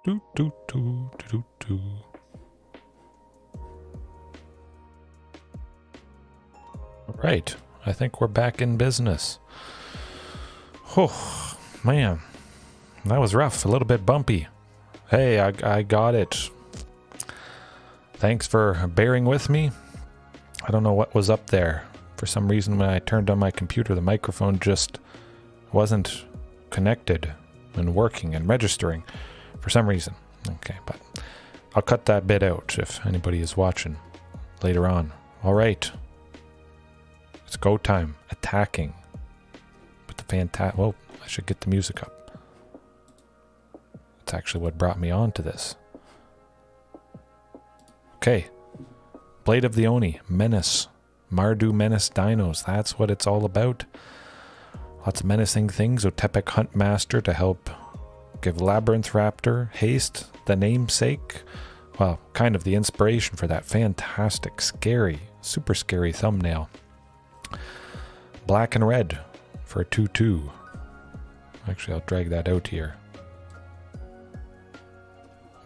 Do, do, do, do, do, do. Right, I think we're back in business. Oh, man, that was rough, a little bit bumpy. Hey, I got it. Thanks for bearing with me. I don't know what was up there. For some reason, when I turned on my computer, the microphone just wasn't connected and working and registering for some reason. Okay, but I'll cut that bit out if anybody is watching later on. All right. It's go time. Attacking. But the fantastic... Well, I should get the music up. That's actually what brought me on to this. Okay. Blade of the Oni. Menace. MtG Menace Dinos. That's what it's all about. Lots of menacing things. Otepec Huntmaster to help give Labyrinth Raptor haste. The namesake. Well, kind of the inspiration for that fantastic, scary, super scary thumbnail. Black and red for a 2/2. Actually, I'll drag that out here.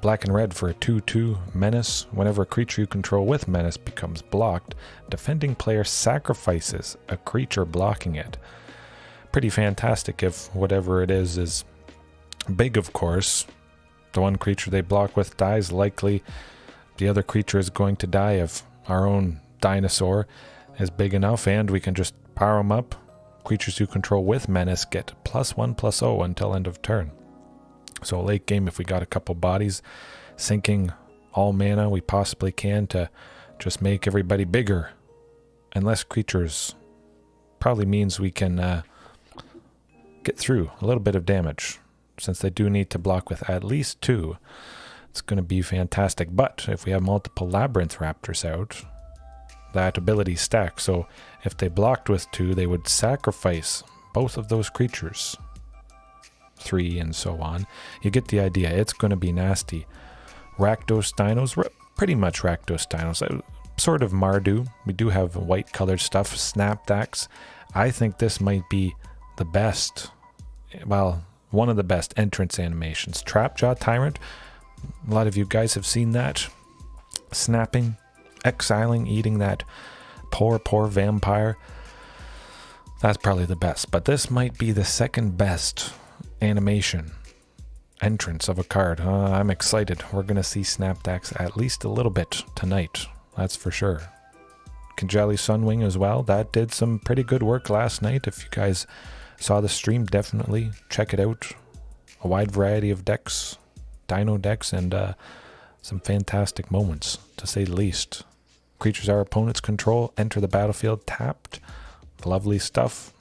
Black and red for a 2/2 Menace. Whenever a creature you control with Menace becomes blocked, defending player sacrifices a creature blocking it. Pretty fantastic if whatever it is big, of course. The one creature they block with dies, likely the other creature is going to die if our own dinosaur is big enough, and we can just power them up. Creatures you control with Menace get +1/+0 until end of turn. So late game, if we got a couple bodies, sinking all mana we possibly can to just make everybody bigger and less creatures, probably means we can get through a little bit of damage. Since they do need to block with at least 2, it's going to be fantastic. But if we have multiple Labyrinth Raptors out, that ability stacks. So if they blocked with 2, they would sacrifice both of those creatures. 3 and so on. You get the idea. It's going to be nasty. Rakdos Dinos, pretty much Rakdos Dinos. Sort of Mardu. We do have white colored stuff. Snapdax. I think this might be the best. Well, one of the best entrance animations. Trapjaw Tyrant. A lot of you guys have seen that. Snapping, exiling, eating that poor vampire. That's probably the best. But this might be the second best animation entrance of a card. I'm excited. We're going to see Snapdax at least a little bit tonight. That's for sure. Kinjalli Sunwing as well. That did some pretty good work last night. If you guys saw the stream, definitely check it out. A wide variety of decks, Dino decks, and some fantastic moments, to say the least. Creatures our opponents control enter the battlefield tapped. Lovely stuff.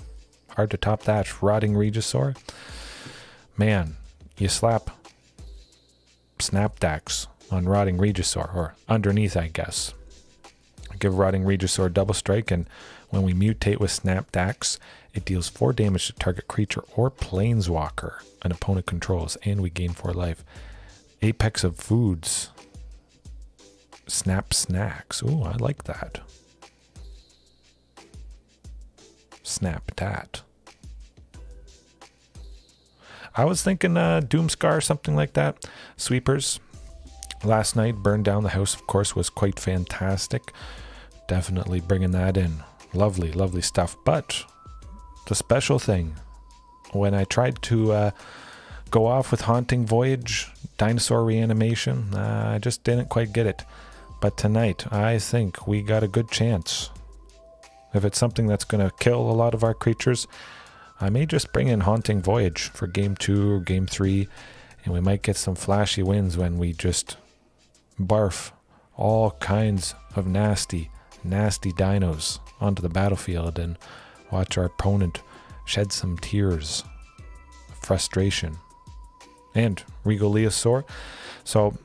Hard to top that. Rotting Regisaur. Man, you slap Snapdax on Rotting Regisaur, or underneath, I guess. Give Rotting Regisaur double strike, and when we mutate with Snapdax, it deals 4 damage to target creature or planeswalker an opponent controls, and we gain 4 life. Apex of Foods. Snap Snacks. Ooh, I like that. Snap Dat. I was thinking Doomscar, something like that. Sweepers. Last night, Burn Down the House, of course, was quite fantastic. Definitely bringing that in. Lovely, lovely stuff. But the special thing, when I tried to go off with Haunting Voyage, Dinosaur Reanimation, I just didn't quite get it. But tonight, I think we got a good chance. If it's something that's going to kill a lot of our creatures, I may just bring in Haunting Voyage for game 2 or game 3, and we might get some flashy wins when we just barf all kinds of nasty dinos onto the battlefield and watch our opponent shed some tears of frustration. And Regal Leosaur. So,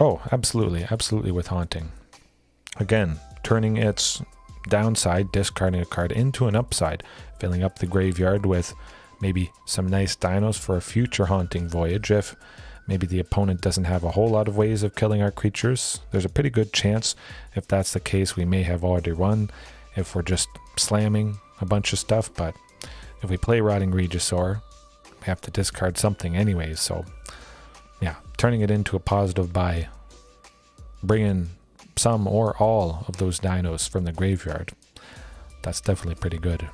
oh, absolutely with Haunting. Again, turning its downside, discarding a card, into an upside, filling up the graveyard with maybe some nice dinos for a future Haunting Voyage. If maybe the opponent doesn't have a whole lot of ways of killing our creatures, there's a pretty good chance, if that's the case, we may have already run if we're just slamming a bunch of stuff. But if we play Rotting Regisaur, we have to discard something anyways. So yeah, turning it into a positive by bringing some or all of those dinos from the graveyard. That's definitely pretty good.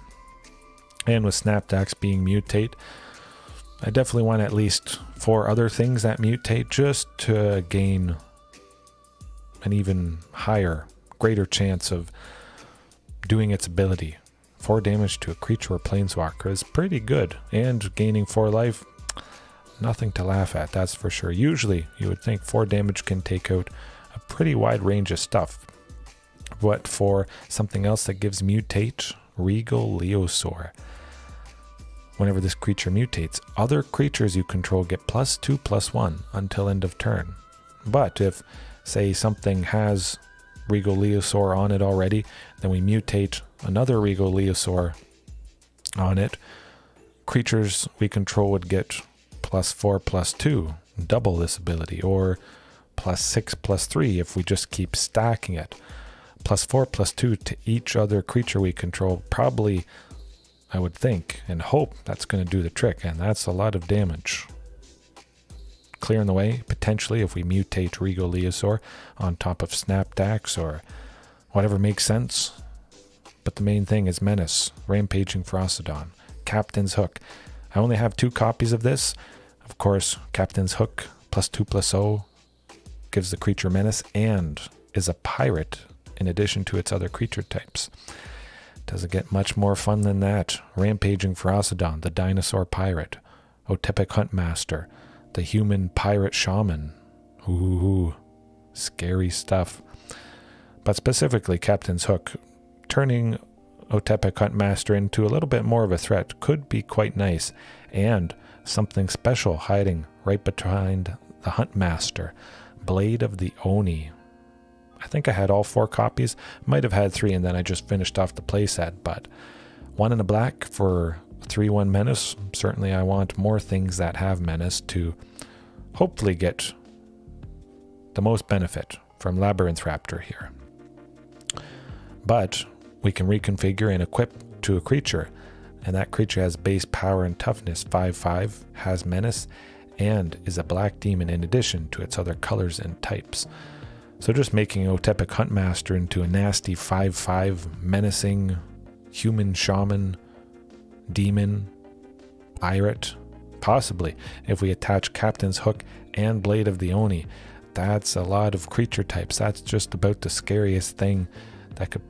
And with Snapdax being mutate, I definitely want at least 4 other things that mutate just to gain an even higher, greater chance of doing its ability. 4 damage to a creature or planeswalker is pretty good, and gaining 4 life, nothing to laugh at, that's for sure. Usually you would think 4 damage can take out a pretty wide range of stuff. But for something else that gives mutate, Regal Leosaur. Whenever this creature mutates, other creatures you control get +2/+1 until end of turn. But if, say, something has Regal Leosaur on it already, then we mutate another Regal Leosaur on it, creatures we control would get +4/+2, double this ability, or +6/+3 if we just keep stacking it. +4/+2 to each other creature we control, probably, I would think and hope, that's going to do the trick, and that's a lot of damage. Clearing the way, potentially, if we mutate Regal Leosaur on top of Snapdax or whatever makes sense. But the main thing is Menace, Rampaging Ferocidon, Captain's Hook. I only have 2 copies of this. Of course, Captain's Hook +2/+0 gives the creature Menace and is a pirate in addition to its other creature types. Doesn't get much more fun than that. Rampaging Ferocidon, the dinosaur pirate. Otepec Huntmaster, the human pirate shaman. Ooh, scary stuff. But specifically Captain's Hook, turning Otepec Huntmaster into a little bit more of a threat could be quite nice, and something special hiding right behind the Huntmaster, Blade of the Oni. I think I had all 4 copies, might have had 3 and then I just finished off the playset, but 1 in a black for 3/1 Menace. Certainly I want more things that have Menace to hopefully get the most benefit from Labyrinth Raptor here. But we can reconfigure and equip to a creature, and that creature has base power and toughness 5/5, has Menace, and is a black demon in addition to its other colors and types. So just making Otepec Huntmaster into a nasty 5/5 menacing human shaman, demon, pirate, possibly if we attach Captain's Hook and Blade of the Oni. That's a lot of creature types. That's just about the scariest thing that could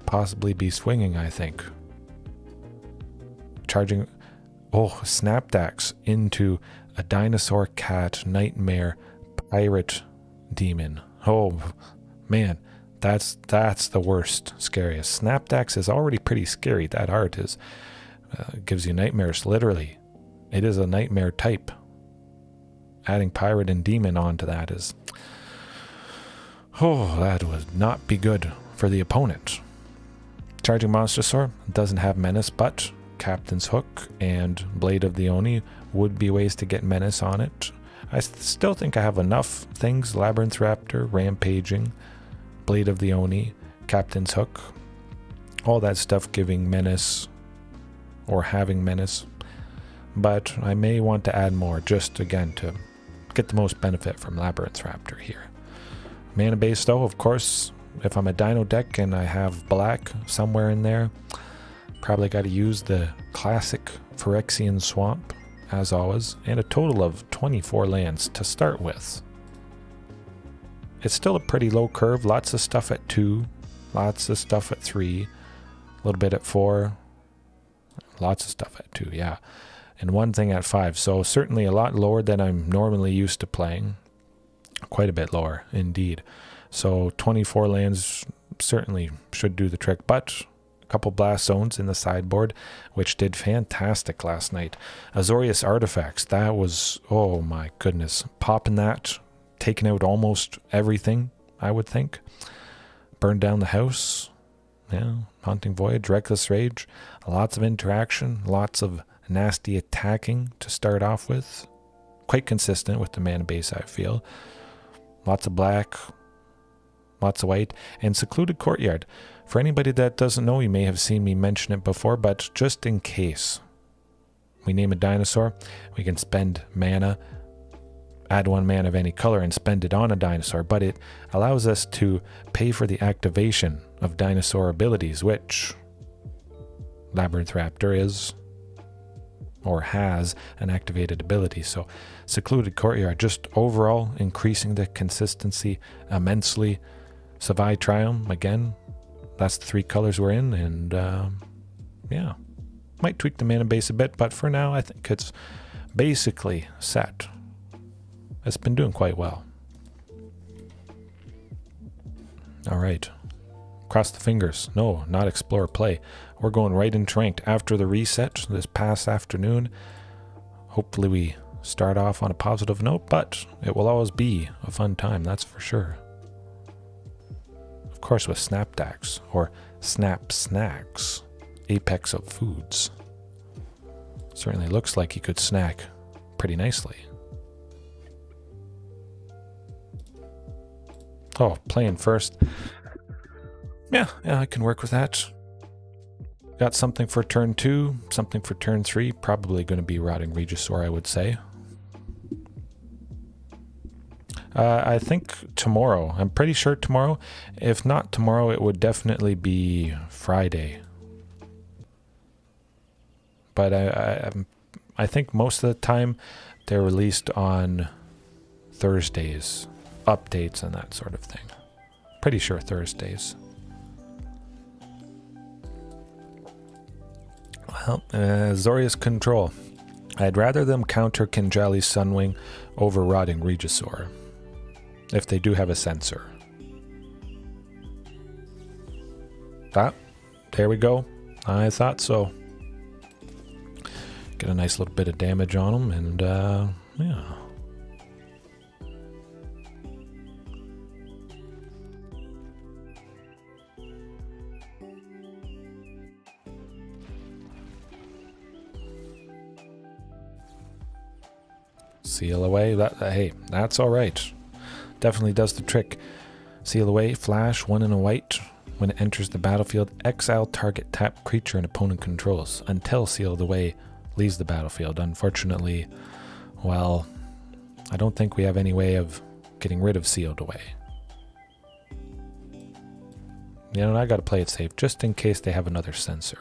possibly be swinging, I think. Charging, Snapdax into a dinosaur cat nightmare pirate demon. Oh man, that's the worst, scariest. Snapdax is already pretty scary. That art is gives you nightmares, literally. It is a nightmare type. Adding pirate and demon onto that is, that would not be good for the opponent. Charging Monstrosaur doesn't have Menace, but Captain's Hook and Blade of the Oni would be ways to get Menace on it. I still think I have enough things: Labyrinth Raptor, Rampaging, Blade of the Oni, Captain's Hook, all that stuff giving Menace or having Menace. But I may want to add more, just again to get the most benefit from Labyrinth Raptor here. Mana base though, of course, if I'm a Dino deck and I have black somewhere in there, probably got to use the classic Phyrexian Swamp, as always, and a total of 24 lands to start with. It's still a pretty low curve, lots of stuff at 2, lots of stuff at 3, a little bit at 4, lots of stuff at 2, yeah, and 1 thing at 5, so certainly a lot lower than I'm normally used to playing, quite a bit lower indeed. So 24 lands certainly should do the trick, but couple blast zones in the sideboard, which did fantastic last night. Azorius Artifacts, that was, oh my goodness, popping that, taking out almost everything, I would think. Burned down the house, yeah, Haunting Voyage, Reckless Rage, lots of interaction, lots of nasty attacking to start off with. Quite consistent with the mana base, I feel. Lots of black, lots of white, and Secluded Courtyard. For anybody that doesn't know, you may have seen me mention it before, but just in case we name a dinosaur, we can spend mana add 1 mana of any color and spend it on a dinosaur, but it allows us to pay for the activation of dinosaur abilities, which Labyrinth Raptor is, or has, an activated ability. So Secluded Courtyard, just overall increasing the consistency immensely. Savai Triome, again, that's the 3 colors we're in, and yeah, might tweak the mana base a bit, but for now I think it's basically set. It's been doing quite well. Alright, cross the fingers. No, not explore, play. We're going right into ranked after the reset this past afternoon. Hopefully we start off on a positive note, but it will always be a fun time, that's for sure. Of course with Snapdax, or Snap Snacks, apex of foods. Certainly looks like he could snack pretty nicely. Oh, playing first. Yeah, I can work with that. Got something for turn 2, something for turn 3. Probably going to be Rotting Regisaur, I would say. I think tomorrow. I'm pretty sure tomorrow. If not tomorrow, it would definitely be Friday. But I think most of the time they're released on Thursdays. Updates and that sort of thing. Pretty sure Thursdays. Well, Azorius Control. I'd rather them counter Kinjalli Sunwing over Rotting Regisaur, if they do have a sensor. Ah, there we go. I thought so. Get a nice little bit of damage on them, and yeah. Seal away. Hey, that's all right. Definitely does the trick. Seal away. Flash. 1 and a white. When it enters the battlefield, exile target tap creature an opponent controls until sealed away leaves the battlefield. Unfortunately, well, I don't think we have any way of getting rid of sealed away. You know, I got to play it safe just in case they have another sensor.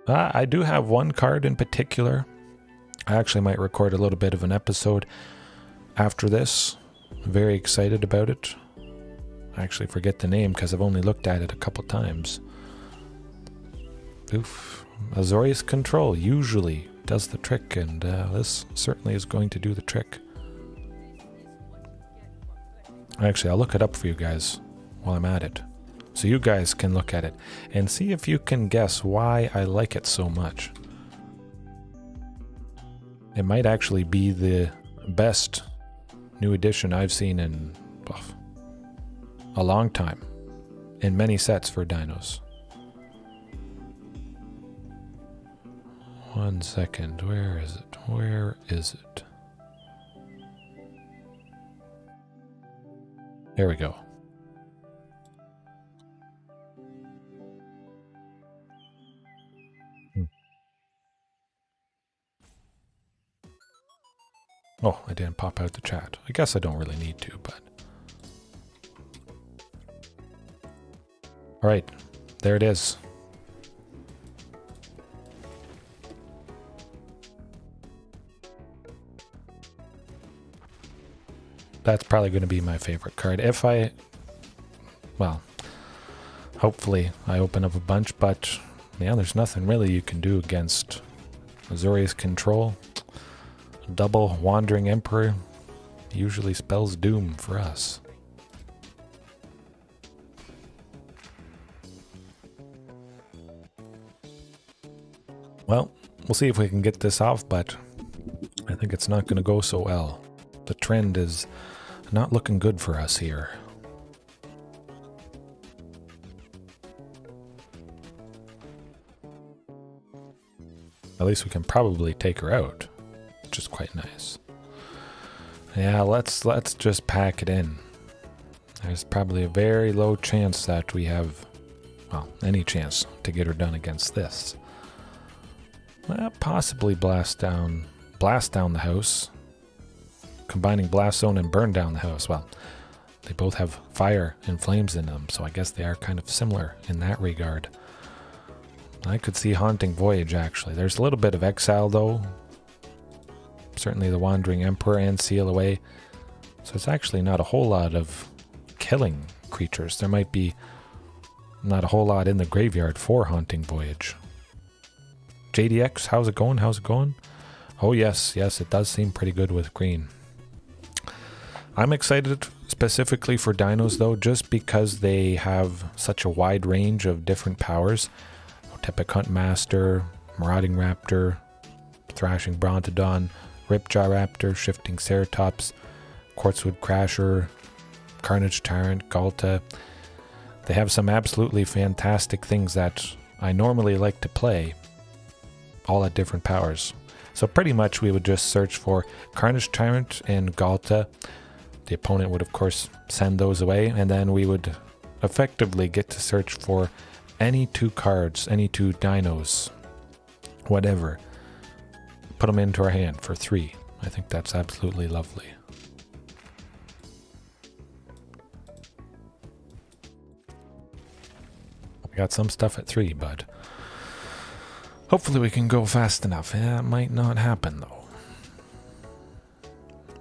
I do have one card in particular. I actually might record a little bit of an episode after this. I'm very excited about it. I actually forget the name because I've only looked at it a couple times. Oof. Azorius Control usually does the trick, and this certainly is going to do the trick. Actually, I'll look it up for you guys while I'm at it, so you guys can look at it and see if you can guess why I like it so much. It might actually be the best new edition I've seen in a long time, in many sets for dinos. 1 second, where is it? Where is it? There we go. Oh, I didn't pop out the chat. I guess I don't really need to, but... Alright, there it is. That's probably going to be my favorite card. If I... Well, hopefully I open up a bunch, but yeah, there's nothing really you can do against Azorius Control. Double Wandering Emperor usually spells doom for us. Well, we'll see if we can get this off, but I think it's not going to go so well. The trend is not looking good for us here. At least we can probably take her out, which is quite nice. Yeah, let's just pack it in. There's probably a very low chance that we have, well, any chance to get her done against this. Possibly blast down the house. Combining Blast Zone and burn down the house. Well, they both have fire and flames in them, so I guess they are kind of similar in that regard. I could see Haunting Voyage, actually. There's a little bit of exile, though. Certainly the Wandering Emperor and Seal Away. So it's actually not a whole lot of killing creatures. There might be not a whole lot in the graveyard for Haunting Voyage. JDX, how's it going? How's it going? Oh, yes, it does seem pretty good with green. I'm excited specifically for dinos, though, just because they have such a wide range of different powers. Otepec Huntmaster, Rotting Raptor, Thrashing Brontodon, Ripjaw Raptor, Shifting Ceratops, Quartzwood Crasher, Carnage Tyrant, Galta. They have some absolutely fantastic things that I normally like to play, all at different powers. So pretty much we would just search for Carnage Tyrant and Galta. The opponent would, of course, send those away, and then we would effectively get to search for any 2 cards, any 2 dinos, whatever. Put them into our hand for 3. I think that's absolutely lovely. We got some stuff at 3, but hopefully we can go fast enough. Yeah, it might not happen, though.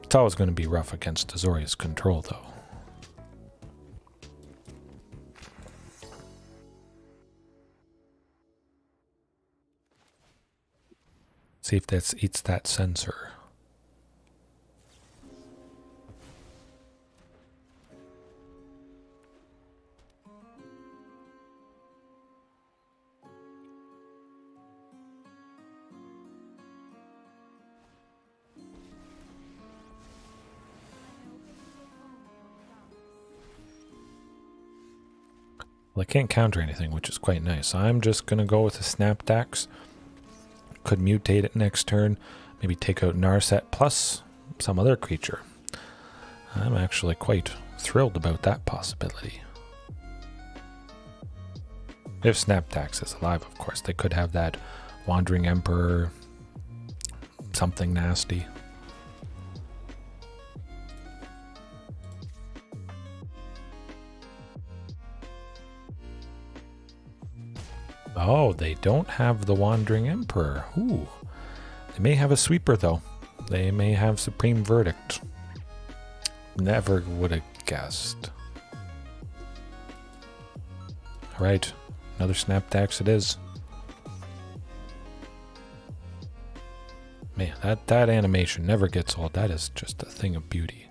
It's always going to be rough against Azorius control, though. See if that eats that sensor. Well, I can't counter anything, which is quite nice. I'm just going to go with a Snapdax. Could mutate it next turn. Maybe take out Narset plus some other creature. I'm actually quite thrilled about that possibility. If Snapdax is alive, of course. They could have that Wandering Emperor, something nasty. Oh, they don't have the Wandering Emperor. Ooh. They may have a sweeper, though. They may have Supreme Verdict. Never would have guessed. Alright, another Snapdax it is. Man, that animation never gets old. That is just a thing of beauty.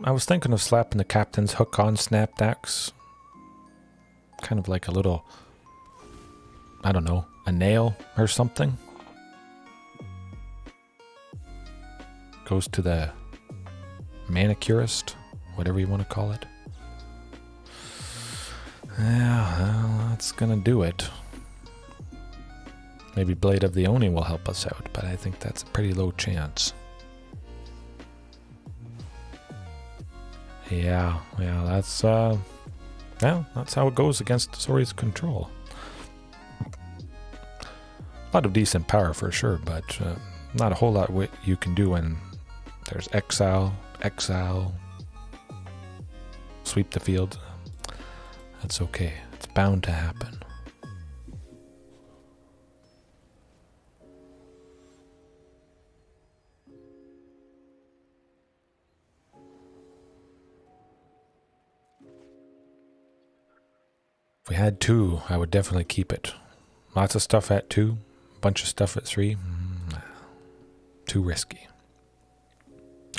I was thinking of slapping the Captain's Hook on Snapdax. Kind of like a little, I don't know, a nail or something. Goes to the manicurist, whatever you want to call it. Yeah, well, that's gonna do it. Maybe Blade of the Oni will help us out, but I think that's a pretty low chance. Yeah, that's that's how it goes against Azorius control. A lot of decent power for sure, but not a whole lot what you can do when there's exile, sweep the field. That's okay. It's bound to happen. If we had 2, I would definitely keep it. Lots of stuff at 2, bunch of stuff at 3. Too risky.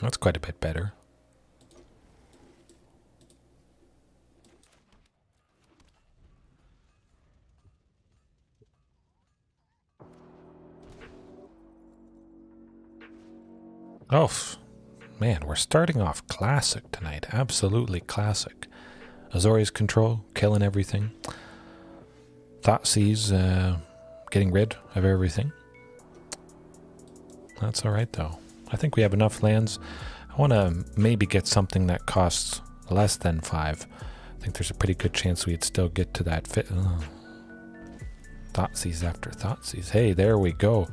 That's quite a bit better. Oh, man, we're starting off classic tonight. Absolutely classic. Azorius control, killing everything. Thoughtseize, getting rid of everything. That's alright though. I think we have enough lands. I want to maybe get something that costs less than 5. I think there's a pretty good chance we'd still get to that fit. Thoughtseize after Thoughtseize. Hey, there we go.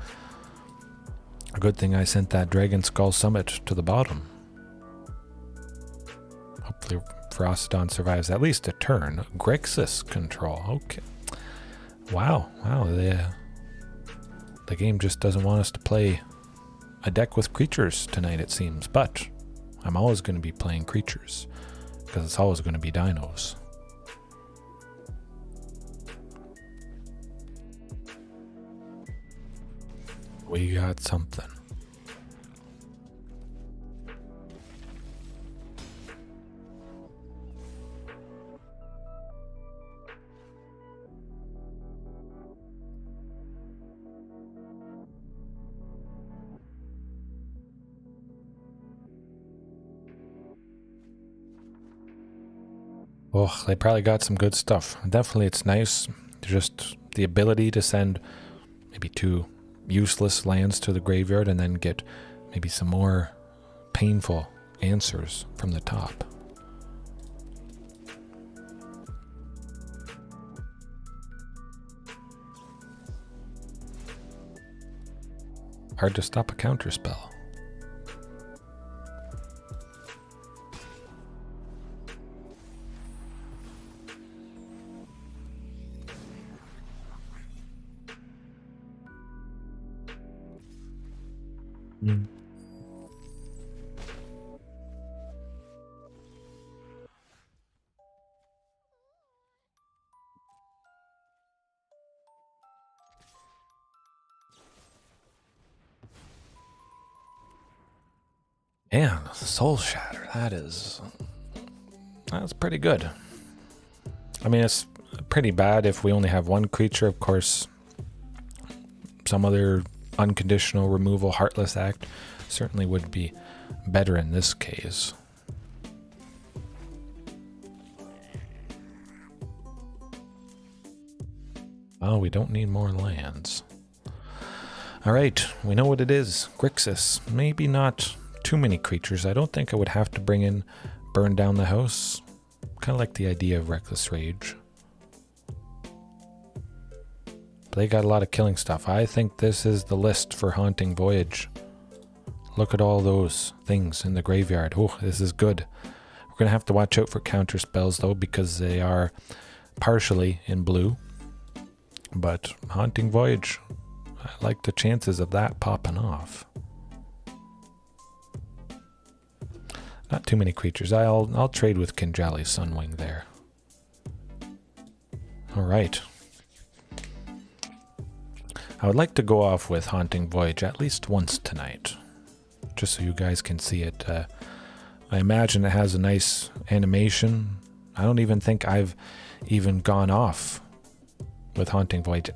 A good thing I sent that Dragonskull Summit to the bottom. Hopefully Ferocidon survives at least a turn. Grixis control. Okay. Wow. Wow. The game just doesn't want us to play a deck with creatures tonight, it seems. But I'm always going to be playing creatures because it's always going to be dinos. We got something. Oh, they probably got some good stuff. Definitely it's nice. Just the ability to send maybe 2 useless lands to the graveyard and then get maybe some more painful answers from the top. Hard to stop a counterspell. And Soul Shatter, that's pretty good. I mean, it's pretty bad if we only have one creature. Of course, some other unconditional removal, Heartless Act, certainly would be better in this case. Oh, we don't need more lands. Alright, we know what it is. Grixis. Maybe not too many creatures. I don't think I would have to bring in Burn Down the House. Kind of like the idea of Reckless Rage. But they got a lot of killing stuff. I think this is the list for Haunting Voyage. Look at all those things in the graveyard. Oh, this is good. We're going to have to watch out for counter spells though, because they are partially in blue. But Haunting Voyage, I like the chances of that popping off. Not too many creatures. I'll trade with Kinjalli Sunwing there. Alright. I would like to go off with Haunting Voyage at least once tonight. Just so you guys can see it. I imagine it has a nice animation. I don't even think I've even gone off with Haunting Voyage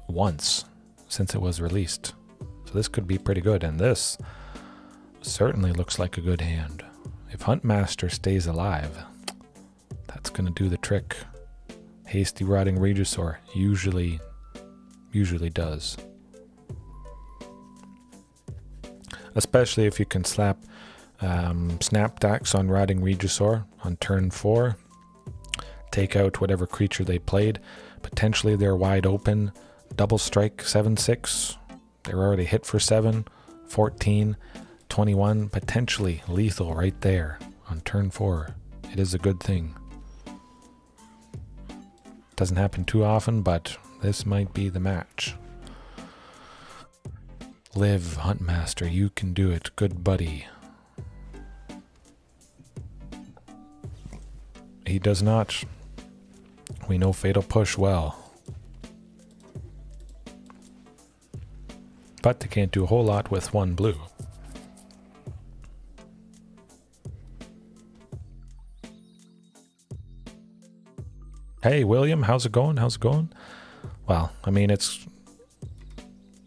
once since it was released. So this could be pretty good. And this certainly looks like a good hand. If Huntmaster stays alive, that's going to do the trick. Hasty Rotting Regisaur usually does. Especially if you can slap Snapdax on Rotting Regisaur on turn 4. Take out whatever creature they played. Potentially they're wide open. Double strike 7/6. They're already hit for 7, 14. 21, potentially lethal right there on turn 4. It is a good thing. Doesn't happen too often, but this might be the match. Live, Huntmaster, you can do it, good buddy. He does not. We know Fatal Push well. But they can't do a whole lot with 1 blue. Hey, William, how's it going? How's it going? Well, I mean, it's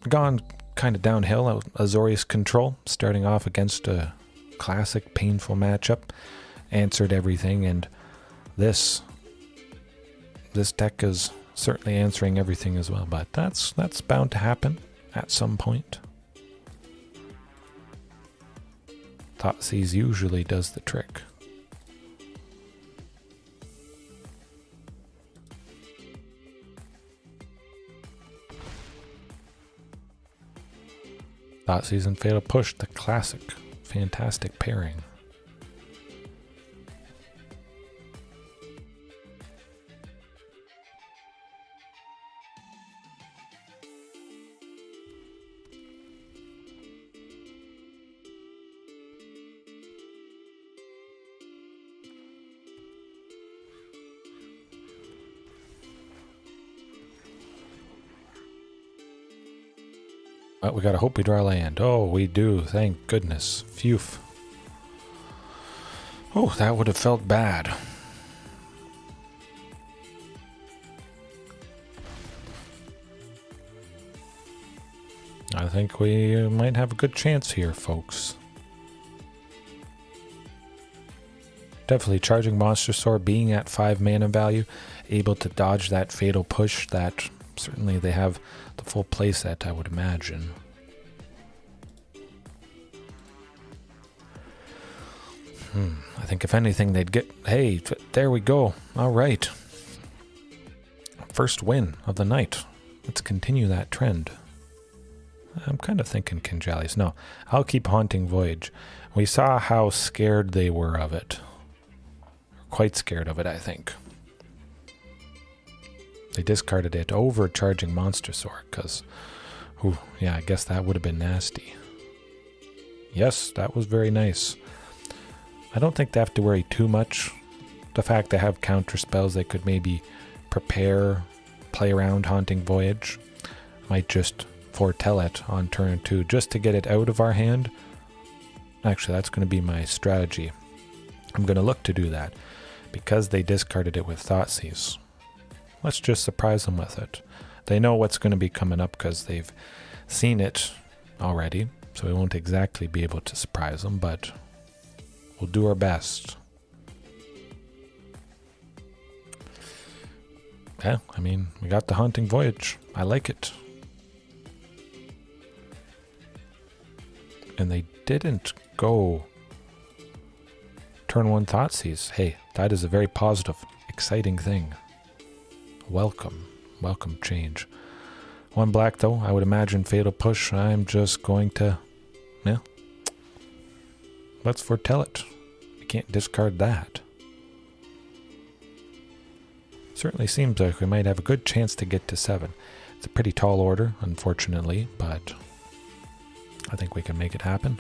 gone kind of downhill. Azorius Control, starting off against a classic painful matchup, answered everything, and this deck is certainly answering everything as well, but that's bound to happen at some point. Thoughtseize usually does the trick. Thoughtseize and Fatal Push, the classic, fantastic pairing. But we gotta hope we draw land. Oh, we do. Thank goodness. Phew. Oh, that would have felt bad. I think we might have a good chance here, folks. Definitely Charging Monstrosaur being at 5 mana value, able to dodge that Fatal Push, that certainly they have the full playset, I would imagine. I think if anything they'd get... Hey, there we go. All right. First win of the night. Let's continue that trend. I'm kind of thinking Kinjallis. No, I'll keep Haunting Voyage. We saw how scared they were of it. Quite scared of it, I think. They discarded it over Charging Monstrosaur because, yeah, I guess that would have been nasty. Yes, that was very nice. I don't think they have to worry too much. The fact they have counter spells, they could maybe prepare, play around Haunting Voyage. Might just foretell it on turn 2 just to get it out of our hand. Actually, that's going to be my strategy. I'm going to look to do that because they discarded it with Thoughtseize. Let's just surprise them with it. They know what's going to be coming up because they've seen it already, so we won't exactly be able to surprise them, but we'll do our best. Yeah, I mean, we got the Haunting Voyage. I like it. And they didn't go turn 1 Thoughtseize. Hey, that is a very positive, exciting thing. Welcome. Welcome change. 1 black though, I would imagine Fatal Push. I'm just going to, yeah. Let's foretell it. We can't discard that. Certainly seems like we might have a good chance to get to 7. It's a pretty tall order, unfortunately, but I think we can make it happen.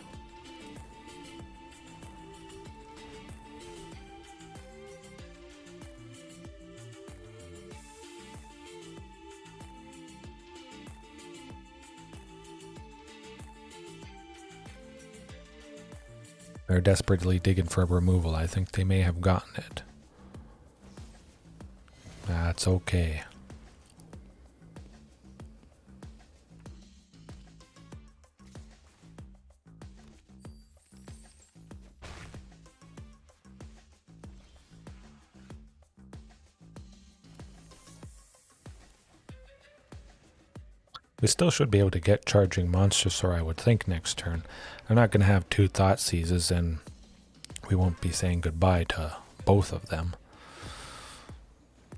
They're desperately digging for removal. I think they may have gotten it. That's okay. We still should be able to get Charging Monstrosaur, I would think, next turn. I'm not going to have 2 Thoughtseizes, and we won't be saying goodbye to both of them.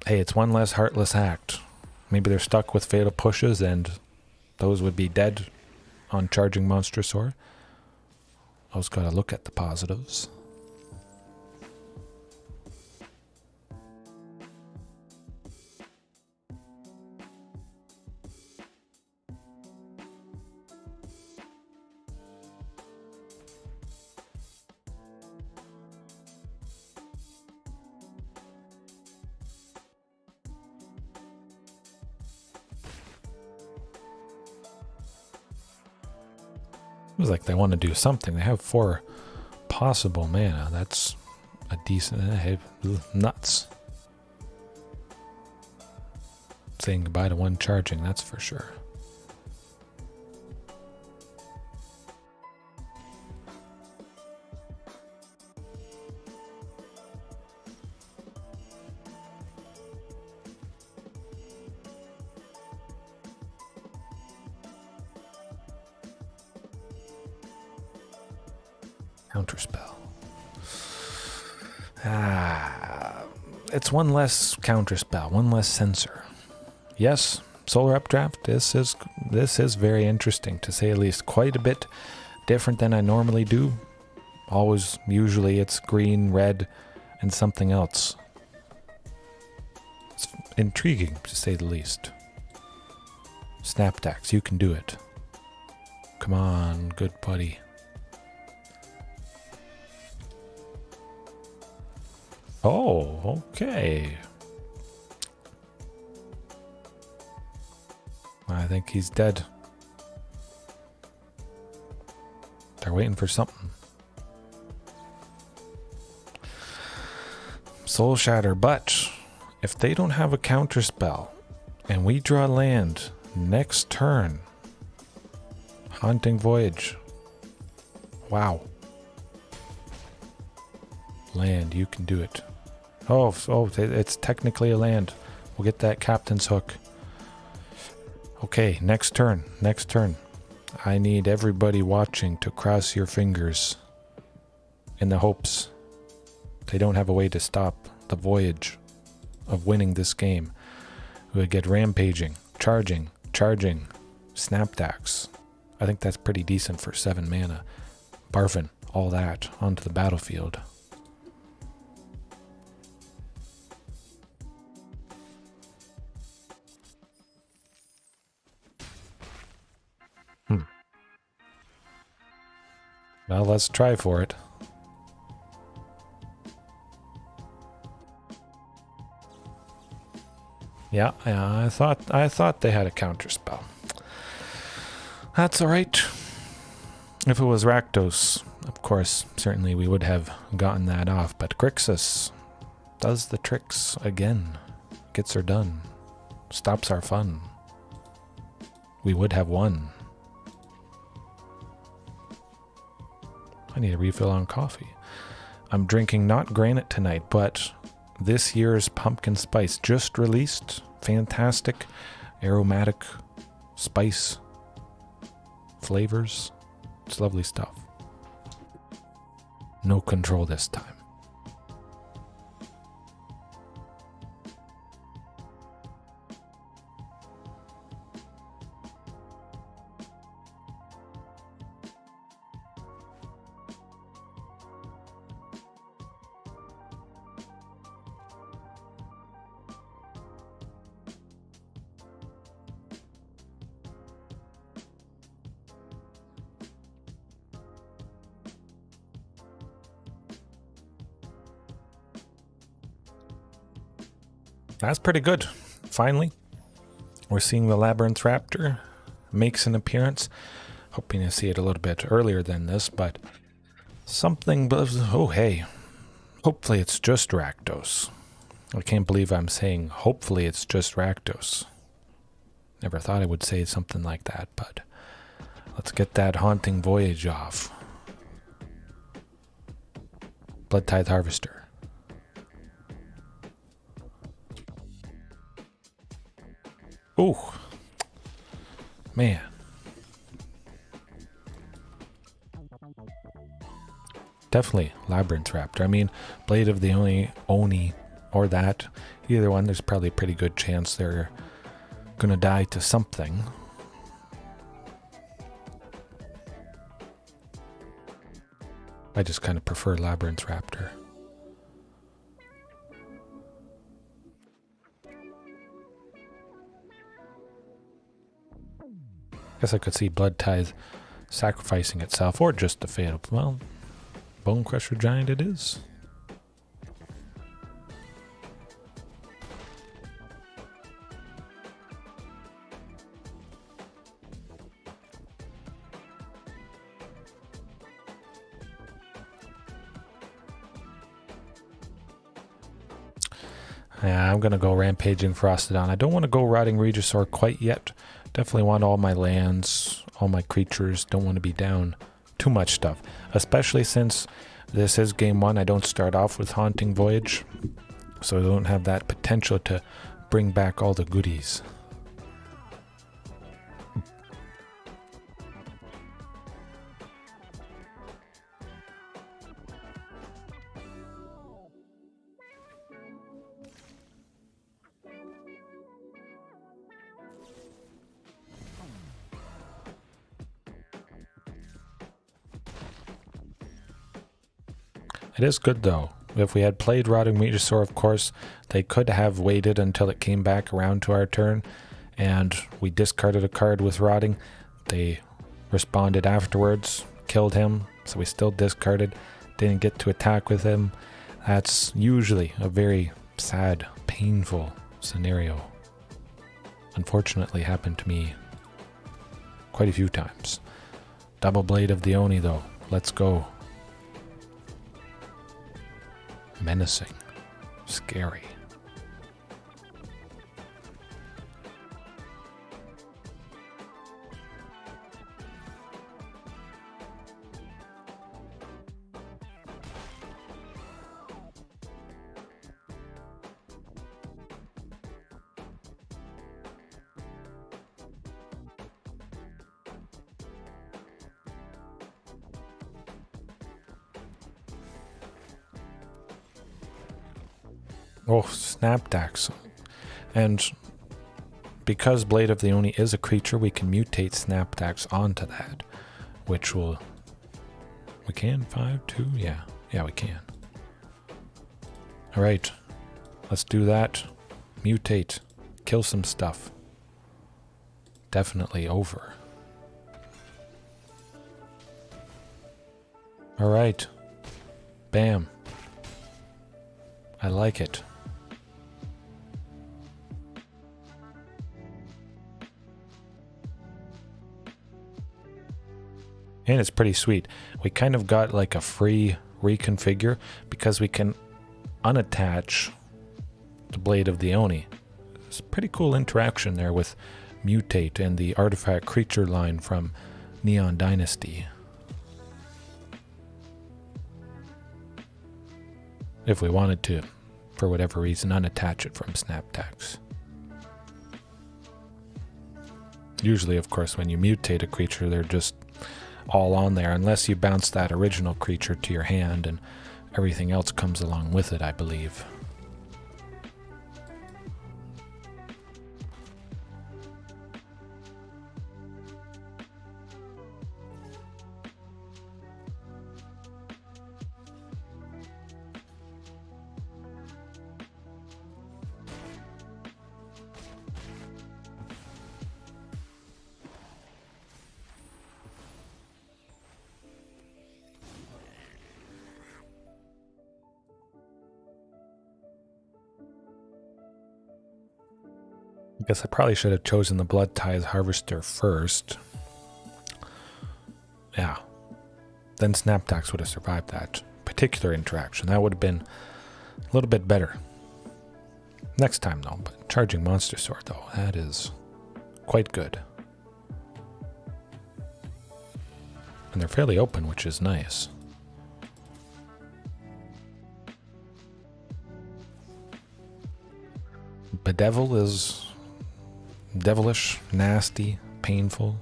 Hey, it's 1 less Heartless Act. Maybe they're stuck with Fatal Pushes, and those would be dead on Charging Monstrosaur. Always got to look at the positives. It was like they want to do something. They have 4 possible mana. That's a decent... nuts. Saying goodbye to 1 charging, that's for sure. Counterspell. It's one less counterspell, one less sensor. Yes, solar updraft. This is very interesting, to say at least. Quite a bit different than I normally do. Usually it's green, red, and something else. It's intriguing, to say the least. Snapdax, you can do it. Come on, good buddy. Oh, okay. I think he's dead. They're waiting for something. Soul Shatter, but if they don't have a counter spell and we draw land next turn, Haunting Voyage. Wow. Land, you can do it. Oh, it's technically a land. We'll get that Captain's Hook. Okay, next turn. I need everybody watching to cross your fingers in the hopes they don't have a way to stop the voyage of winning this game. We would get Rampaging, Charging, Snapdax. I think that's pretty decent for 7 mana. Barfing all that onto the battlefield. Well, let's try for it. Yeah, I thought they had a counter spell. That's all right. If it was Rakdos, of course, certainly we would have gotten that off. But Grixis does the tricks again. Gets her done. Stops our fun. We would have won. I need a refill on coffee. I'm drinking not granite tonight, but this year's pumpkin spice just released. Fantastic aromatic spice flavors. It's lovely stuff. No control this time. That's pretty good. Finally, we're seeing the Labyrinth Raptor makes an appearance. Hoping to see it a little bit earlier than this, but something... Oh, hey. Hopefully it's just Rakdos. I can't believe I'm saying hopefully it's just Rakdos. Never thought I would say something like that, but let's get that Haunting Voyage off. Blood Tithe Harvester. Oh, man. Definitely Labyrinth Raptor. I mean, Blade of the Oni or that. Either one, there's probably a pretty good chance they're gonna die to something. I just kind of prefer Labyrinth Raptor. Guess I could see Blood Tithe sacrificing itself, or just the fatal. Well, Bone Crusher Giant it is. Yeah, I'm going to go Rampaging Ferocidon. I don't want to go Rotting Regisaur quite yet. Definitely want all my lands, all my creatures. Don't want to be down too much stuff. Especially since this is game 1. I don't start off with Haunting Voyage. So I don't have that potential to bring back all the goodies. It is good though. If we had played Rotting Regisaur, of course, they could have waited until it came back around to our turn, and we discarded a card with Rotting. They responded afterwards, killed him, so we still discarded, didn't get to attack with him. That's usually a very sad, painful scenario. Unfortunately happened to me quite a few times. Double Blade of the Oni though, let's go. Menacing. Scary. Oh, Snapdax. And because Blade of the Oni is a creature, we can mutate Snapdax onto that, which will... We can? 5-2? Yeah. Yeah, we can. Alright. Let's do that. Mutate. Kill some stuff. Definitely over. Alright. Bam. I like it. And it's pretty sweet. We kind of got like a free reconfigure because we can unattach the Blade of the Oni. It's a pretty cool interaction there with Mutate and the artifact creature line from Neon Dynasty. If we wanted to, for whatever reason, unattach it from Snapdax. Usually, of course, when you mutate a creature, they're just all on there, unless you bounce that original creature to your hand and everything else comes along with it, I believe. I guess I probably should have chosen the Blood Tithe Harvester first. Yeah. Then Snapdax would have survived that particular interaction. That would have been a little bit better. Next time though, but Charging Monstrosaur though, that is quite good. And they're fairly open, which is nice. Bedevil is devilish, nasty, painful.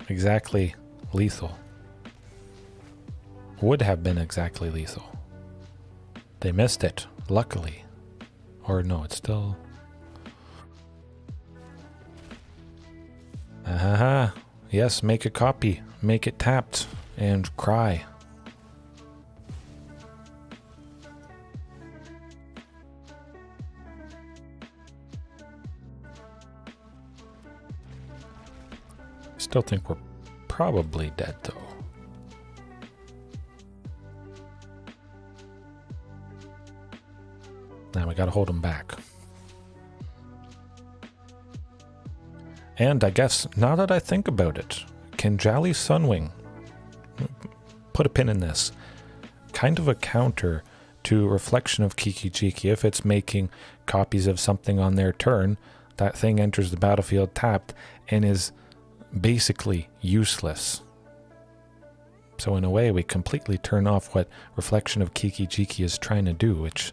Exactly lethal. Would have been exactly lethal. They missed it, luckily. Or no, it's still... Aha! Yes, make a copy. Make it tapped. And cry. Still think we're probably dead though. Now we gotta hold them back. And I guess, now that I think about it, Kinjalli Sunwing, put a pin in this, kind of a counter to Reflection of Kiki-Jiki. If it's making copies of something on their turn, that thing enters the battlefield tapped and is basically useless. So in a way, we completely turn off what Reflection of Kiki-Jiki is trying to do, which,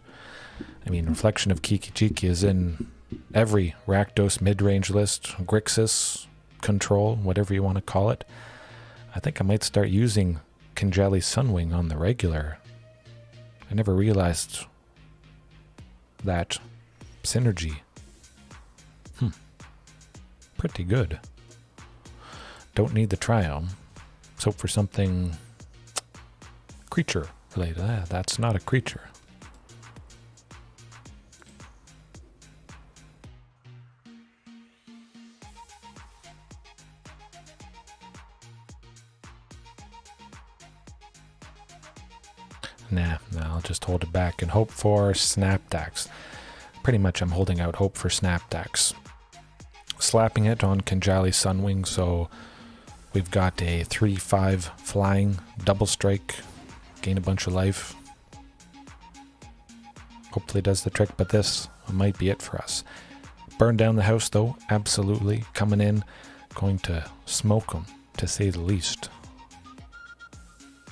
I mean, Reflection of Kiki-Jiki is in every Rakdos mid-range list, Grixis, Control, whatever you want to call it. I think I might start using Kinjalli Sunwing on the regular. I never realized that synergy. Pretty good. Don't need the Triome. Let's hope for something creature related. That's not a creature. Nah, I'll just hold it back and hope for Snapdax. Pretty much I'm holding out hope for Snapdax. Slapping it on Kinjalli Sunwing, so we've got a 3/5 flying double strike, gain a bunch of life. Hopefully does the trick, but this might be it for us. Burn down the house though, absolutely. Coming in, going to smoke them, to say the least.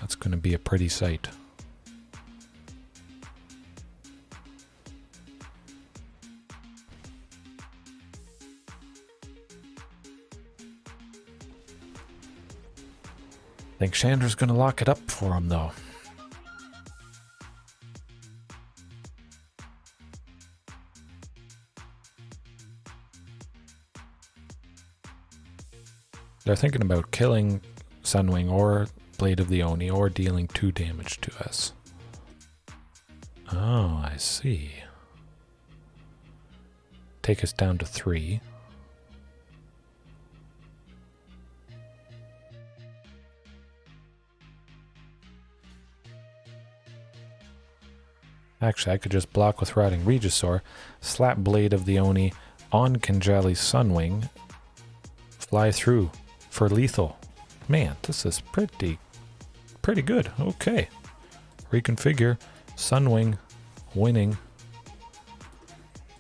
That's going to be a pretty sight. I think Chandra's going to lock it up for him, though. They're thinking about killing Sunwing or Blade of the Oni or dealing 2 damage to us. Oh, I see. Take us down to 3. Actually, I could just block with Rotting Regisaur, slap Blade of the Oni on Kinjalli's Sunwing, fly through for lethal. Man, this is pretty good. Okay. Reconfigure, Sunwing, winning.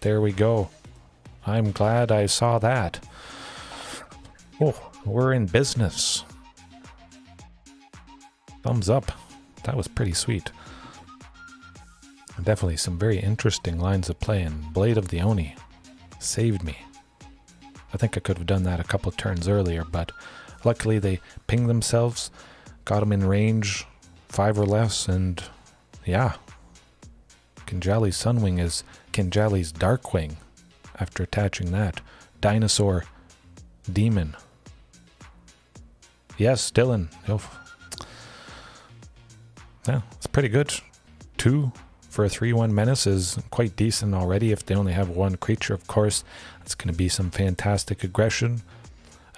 There we go. I'm glad I saw that. Oh, we're in business. Thumbs up. That was pretty sweet. Definitely some very interesting lines of play, and Blade of the Oni saved me. I think I could have done that a couple turns earlier, but luckily they pinged themselves, got them in range, 5 or less, and yeah. Kinjalli's Sunwing is Kinjalli's Darkwing after attaching that. Dinosaur Demon. Yes, Dylan. Yeah, it's pretty good. 2 for a 3/1 Menace is quite decent already. If they only have 1 creature, of course, it's going to be some fantastic aggression.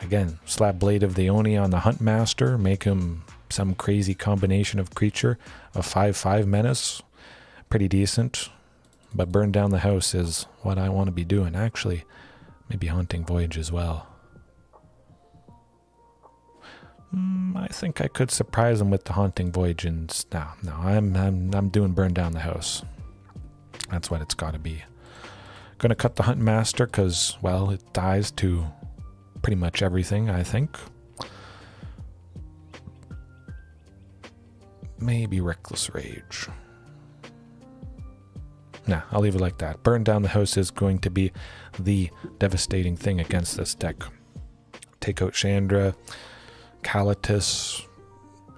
Again, slap Blade of the Oni on the Huntmaster, make him some crazy combination of creature. A 5/5 Menace, pretty decent. But burn down the house is what I want to be doing. Actually, maybe Haunting Voyage as well. I think I could surprise him with the Haunting Voyage, and no, I'm doing burn down the house. That's what it's got to be. Gonna cut the Huntmaster because, well, it dies to pretty much everything, I think. Maybe Reckless Rage. Nah, I'll leave it like that. Burn down the house is going to be the devastating thing against this deck. Take out Chandra, Calatus,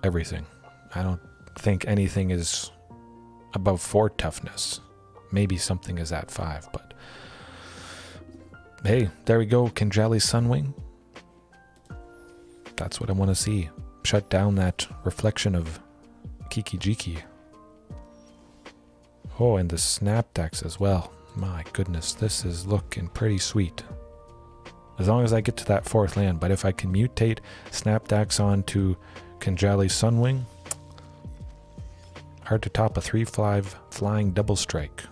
everything. I don't think anything is above 4 toughness. Maybe something is at 5, but hey, there we go. Kinjalli Sunwing. That's what I want to see. Shut down that reflection of Kiki Jiki. Oh, and the Snapdax as well. My goodness, this is looking pretty sweet. As long as I get to that 4th land, but if I can mutate Snapdax onto Kinjalli Sunwing, hard to top a 3/5 flying double strike.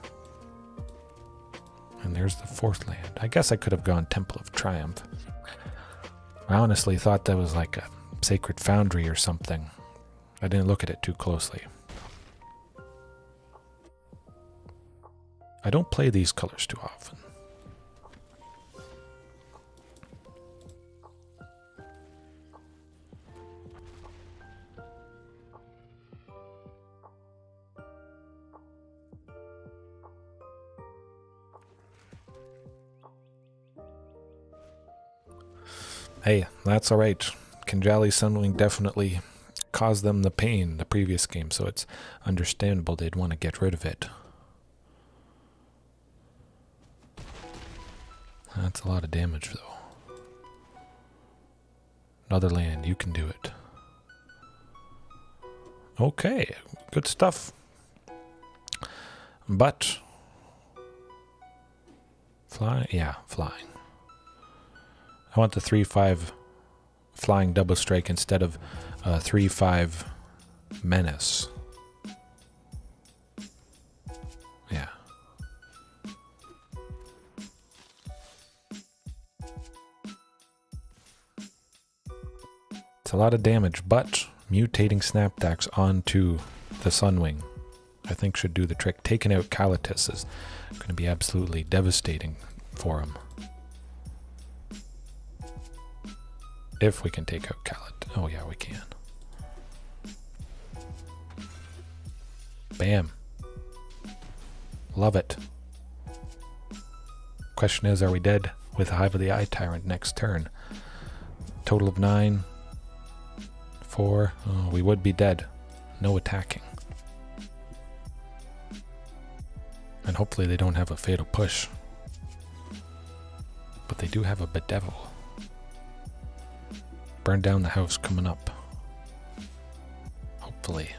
And there's the 4th land. I guess I could have gone Temple of Triumph. I honestly thought that was like a Sacred Foundry or something. I didn't look at it too closely. I don't play these colors too often. Hey, that's alright. Kinjalli Sunwing definitely caused them the pain the previous game, so it's understandable they'd want to get rid of it. That's a lot of damage, though. Another land, you can do it. Okay, good stuff. But fly, yeah, flying. I want the 3/5 flying double strike instead of 3/5 menace. Yeah. It's a lot of damage, but mutating Snapdax onto the Sunwing I think should do the trick. Taking out Calatus is going to be absolutely devastating for him. If we can take out Calatus. Oh yeah, we can. Bam. Love it. Question is, are we dead with Hive of the Eye Tyrant next turn? Total of 9. 4. Oh, we would be dead. No attacking. And hopefully they don't have a Fatal Push. But they do have a Bedevil. Burn down the house coming up. Hopefully.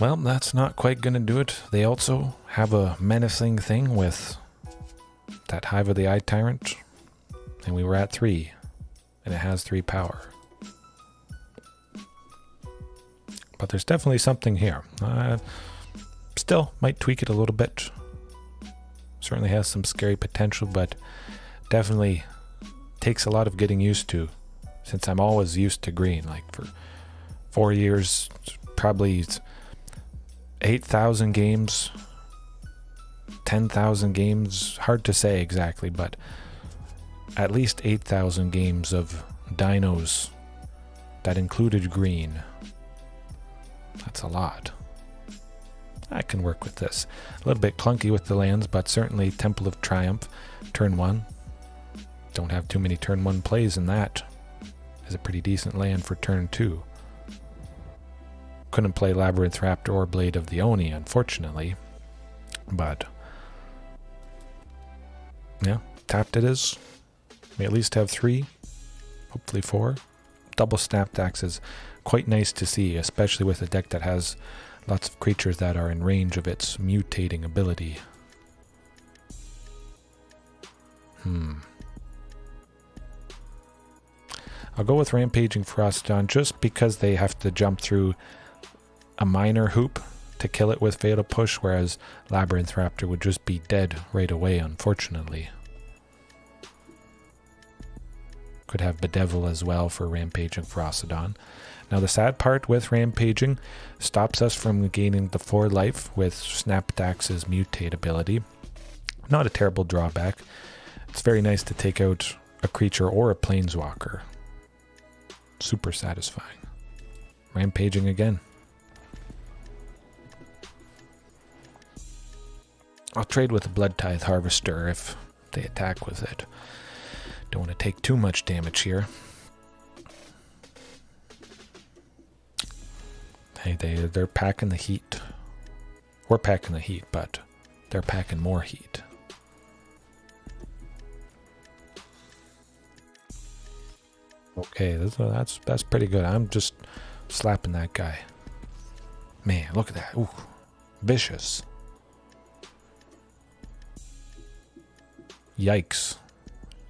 Well, that's not quite going to do it. They also have a menacing thing with that Hive of the Eye Tyrant. And we were at 3. And it has 3 power. But there's definitely something here. Still, might tweak it a little bit. Certainly has some scary potential, but definitely takes a lot of getting used to. Since I'm always used to green. Like for 4 years, probably 8,000 games, 10,000 games, hard to say exactly, but at least 8,000 games of dinos that included green. That's a lot. I can work with this. A little bit clunky with the lands, but certainly Temple of Triumph, turn 1. Don't have too many turn 1 plays in that. Is a pretty decent land for turn 2. Couldn't play Labyrinth Raptor or Blade of the Oni, unfortunately. But yeah, tapped it is. We at least have 3, hopefully 4. Double Snapdax is quite nice to see, especially with a deck that has lots of creatures that are in range of its mutating ability. I'll go with Rampaging Ferocidon just because they have to jump through a minor hoop to kill it with Fatal Push, whereas Labyrinth Raptor would just be dead right away, unfortunately. Could have Bedevil as well for Rampaging Ferocidon. Now the sad part with Rampaging stops us from gaining the 4 life with Snapdax's mutate ability. Not a terrible drawback. It's very nice to take out a creature or a planeswalker. Super satisfying. Rampaging again. I'll trade with a Blood Tithe Harvester if they attack with it. Don't want to take too much damage here. Hey, they're packing the heat. We're packing the heat, but they're packing more heat. Okay, that's pretty good. I'm just slapping that guy. Man, look at that. Ooh, vicious. Yikes.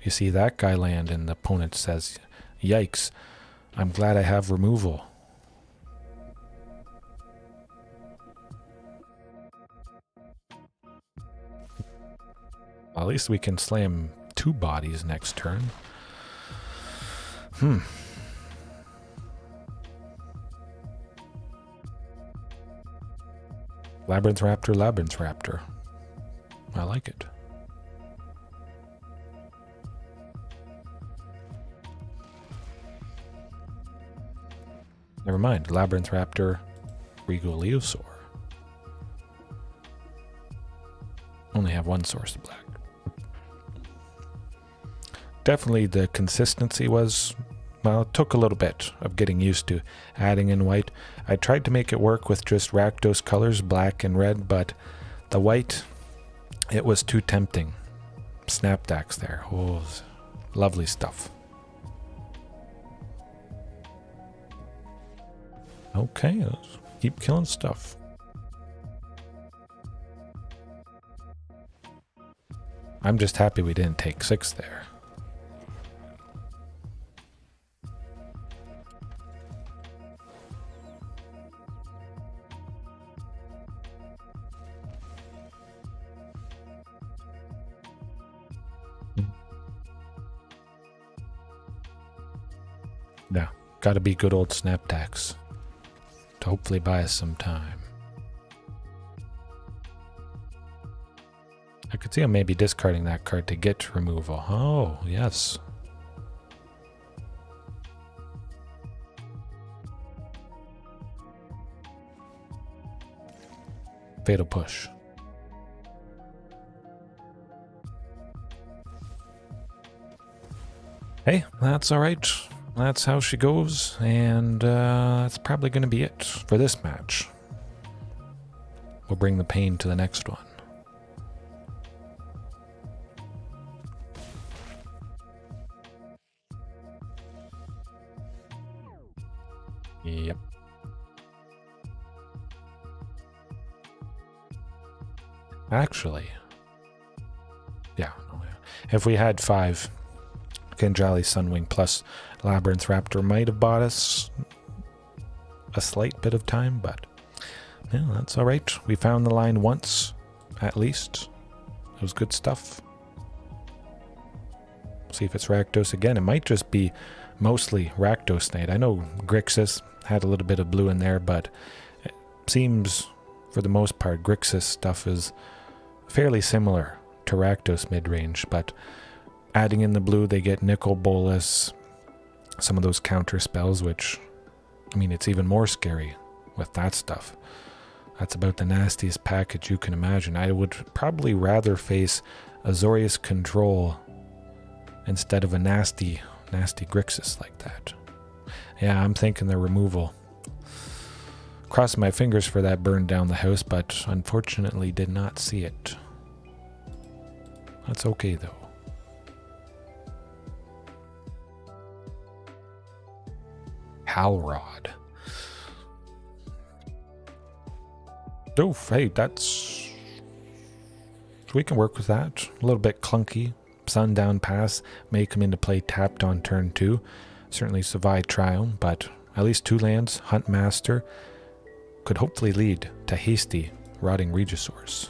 You see that guy land and the opponent says, yikes, I'm glad I have removal. Well, at least we can slam 2 bodies next turn. Labyrinth Raptor, Labyrinth Raptor. I like it. Never mind, Labyrinth Raptor, Regal Leosaur. Only have 1 source of black. Definitely the consistency was, well, it took a little bit of getting used to adding in white. I tried to make it work with just Rakdos colors, black and red, but the white, it was too tempting. Snapdax there. Oh, Lovely stuff. Okay, let's keep killing stuff. I'm just happy we didn't take 6 there. Yeah, gotta be good old Snapdax to hopefully buy us some time. I could see him maybe discarding that card to get removal. Oh, yes. Fatal Push. Hey, that's alright. That's how she goes, and that's probably going to be it for this match. We'll bring the pain to the next one. Yep. Actually, yeah. If we had 5 Kinjalli Sunwing plus Labyrinth Raptor, might have bought us a slight bit of time, but yeah, that's all right. We found the line once, at least. It was good stuff. See if it's Rakdos again. It might just be mostly Rakdos Nate. I know Grixis had a little bit of blue in there, but it seems for the most part Grixis stuff is fairly similar to Rakdos mid-range, but adding in the blue, they get Nickel Bolus, some of those counter spells, which, I mean, it's even more scary with that stuff. That's about the nastiest package you can imagine. I would probably rather face Azorius Control instead of a nasty Grixis like that. Yeah, I'm thinking the removal. Crossing my fingers for that burn down the house, but unfortunately did not see it. That's okay though. Halrod. Oh, hey, that's... we can work with that. A little bit clunky. Sundown Pass may come into play tapped on turn 2. Certainly Savai Triome, but at least 2 lands. Huntmaster could hopefully lead to hasty Rotting Regisaurs.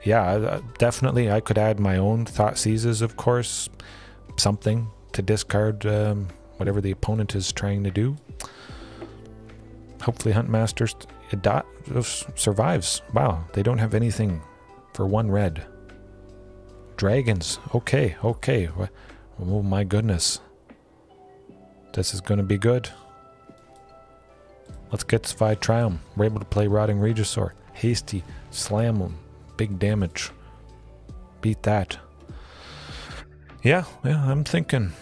Yeah, definitely I could add my own Thought Seizes, of course. Something to discard whatever the opponent is trying to do. Hopefully Huntmaster survives. Wow, they don't have anything for 1 red. Dragons. Okay. Oh my goodness. This is going to be good. Let's get Savai Triome. We're able to play Rotting Regisaur. Hasty. Slam them. Big damage. Beat that. Yeah, I'm thinking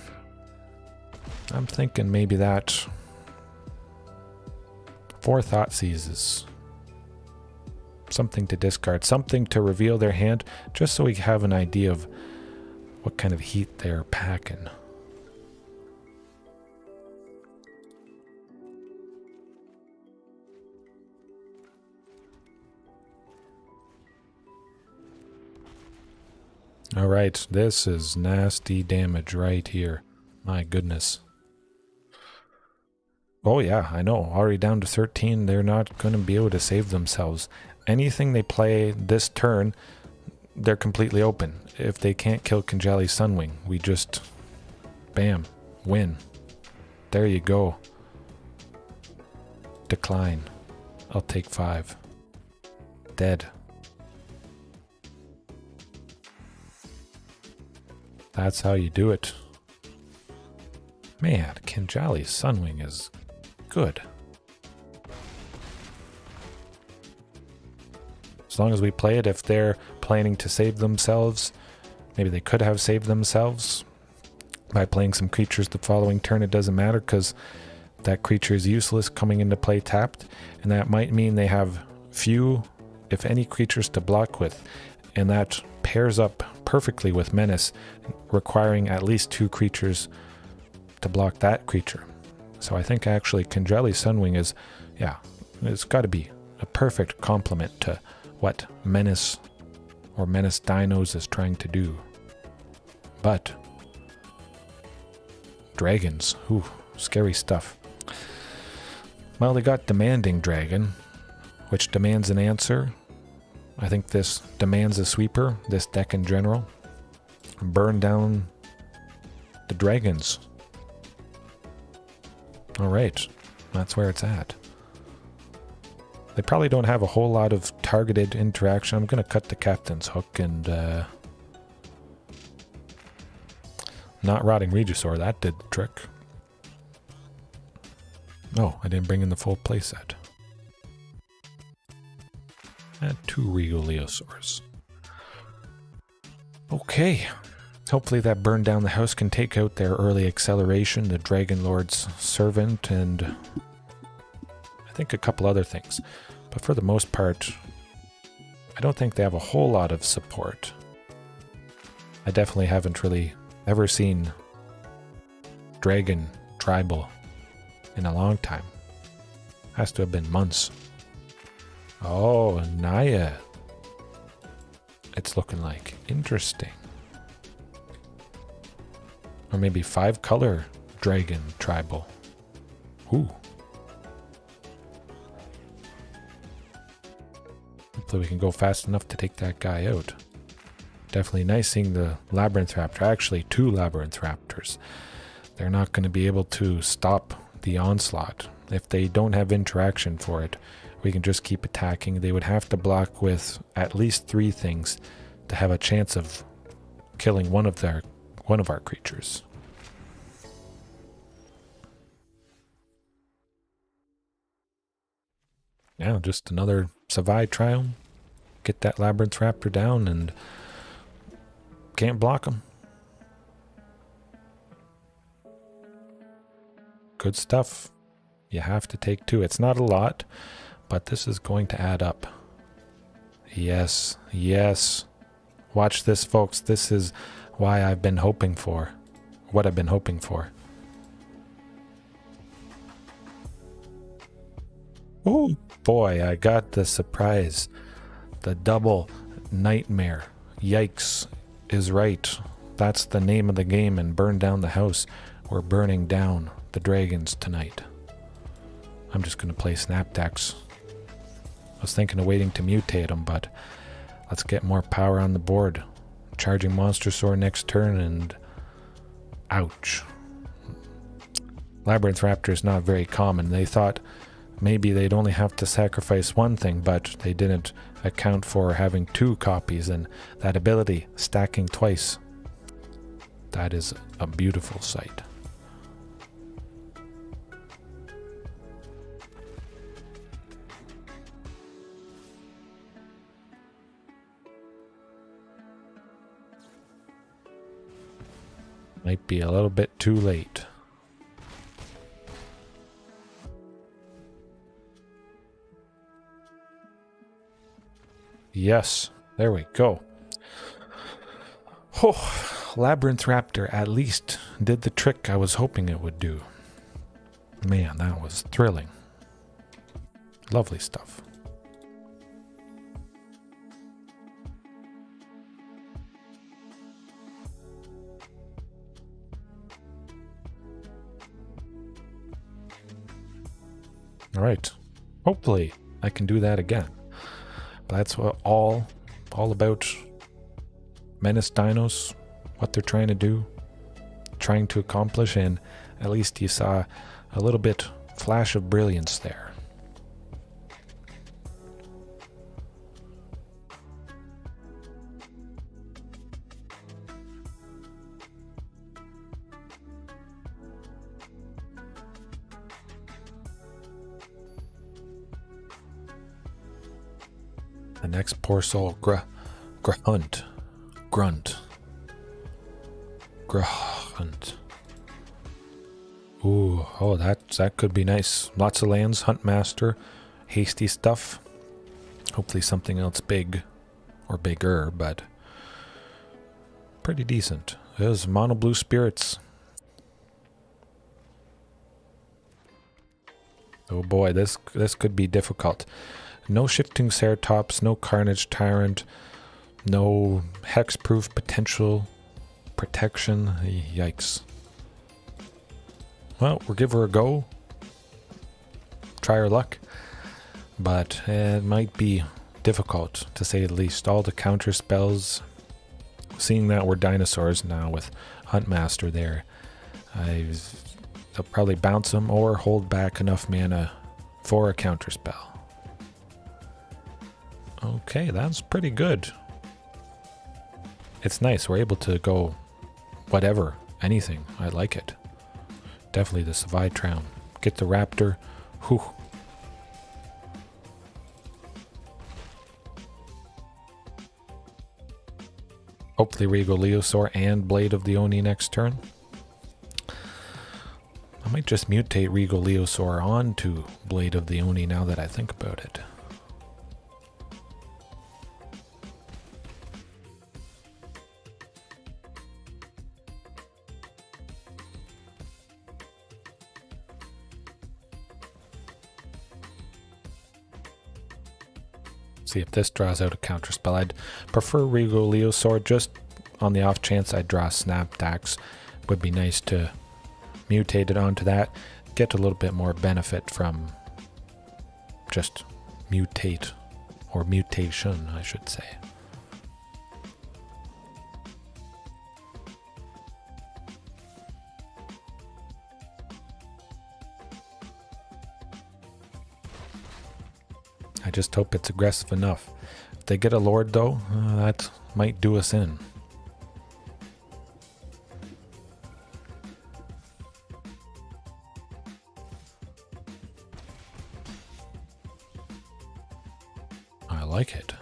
maybe that 4 Thought Seizes. Something to discard, something to reveal their hand, just so we have an idea of what kind of heat they're packing. All right, this is nasty damage right here. My goodness. Oh yeah, I know. Already down to 13. They're not going to be able to save themselves. Anything they play this turn, they're completely open. If they can't kill Kinjalli Sunwing, we just, bam, win. There you go. Decline. I'll take 5. Dead. That's how you do it. Man, Kinjalli Sunwing is good. As long as we play it, if they're planning to save themselves, maybe they could have saved themselves by playing some creatures the following turn. It doesn't matter because that creature is useless coming into play tapped, and that might mean they have few, if any, creatures to block with, and that pairs up perfectly with Menace, requiring at least 2 creatures to block that creature. So I think actually Kinjalli Sunwing is, yeah, it's got to be a perfect complement to what Menace or Menace Dinos is trying to do. But dragons, ooh, scary stuff. Well, they got Demanding Dragon, which demands an answer. I think this demands a sweeper, this deck in general. Burn down the dragons. Alright, that's where it's at. They probably don't have a whole lot of targeted interaction. I'm going to cut the Captain's Hook and not Rotting Regisaur. That did the trick. Oh, I didn't bring in the full playset. And 2 Regal Leosaurs. Okay. Hopefully that burn down the house can take out their early acceleration, the Dragon Lord's servant, and I think a couple other things. But for the most part, I don't think they have a whole lot of support. I definitely haven't really ever seen Dragon Tribal in a long time. Has to have been months. Oh, Naya. It's looking like. Interesting. Or maybe 5-color Dragon Tribal. Ooh. Hopefully we can go fast enough to take that guy out. Definitely nice seeing the Labyrinth Raptor. Actually, 2 Labyrinth Raptors. They're not going to be able to stop the onslaught. If they don't have interaction for it, we can just keep attacking. They would have to block with at least 3 things to have a chance of killing one of our creatures. Yeah, just another Savai Triome. Get that Labyrinth Raptor down and can't block them. Good stuff. You have to take 2. It's not a lot, but this is going to add up. Yes, yes. Watch this, folks. This is why I've been hoping for. What I've been hoping for. Oh boy, I got the surprise. The double nightmare. Yikes is right. That's the name of the game, and burn down the house. We're burning down the dragons tonight. I'm just going to play Snapdax. I was thinking of waiting to mutate them, but let's get more power on the board. Charging Monstrosaur next turn, and ouch. Labyrinth Raptor is not very common. They thought maybe they'd only have to sacrifice 1 thing, but they didn't account for having 2 copies, and that ability, stacking twice. That is a beautiful sight. Might be a little bit too late. Yes, there we go. Oh, Labyrinth Raptor at least did the trick I was hoping it would do. Man, that was thrilling. Lovely stuff. All right. Hopefully I can do that again. But that's what all about Menace Dinos, what they're trying to do, trying to accomplish, and at least you saw a little bit flash of brilliance there. The next poor soul, Grunt. Ooh, oh, that could be nice. Lots of lands, Huntmaster, hasty stuff. Hopefully something else big or bigger, but pretty decent. There's mono blue spirits. Oh boy, this could be difficult. No shifting Ceratops, no Carnage Tyrant, no hexproof potential protection. Yikes. Well, we'll give her a go. Try our luck. But it might be difficult, to say the least. All the counter spells, seeing that we're dinosaurs now with Huntmaster there, they'll probably bounce them or hold back enough mana for a counter spell. Okay, that's pretty good. It's nice, we're able to go whatever, anything. I like it. Definitely the Savai Triome. Get the Raptor. Whew. Hopefully Regal Leosaur and Blade of the Oni next turn. I might just mutate Regal Leosaur onto Blade of the Oni now that I think about it. See if this draws out a counterspell. I'd prefer Regal Leosaur, just on the off chance I draw Snapdax. Would be nice to mutate it onto that. Get a little bit more benefit from just mutate, or mutation, I should say. I just hope it's aggressive enough. If they get a Lord though, that might do us in. I like it.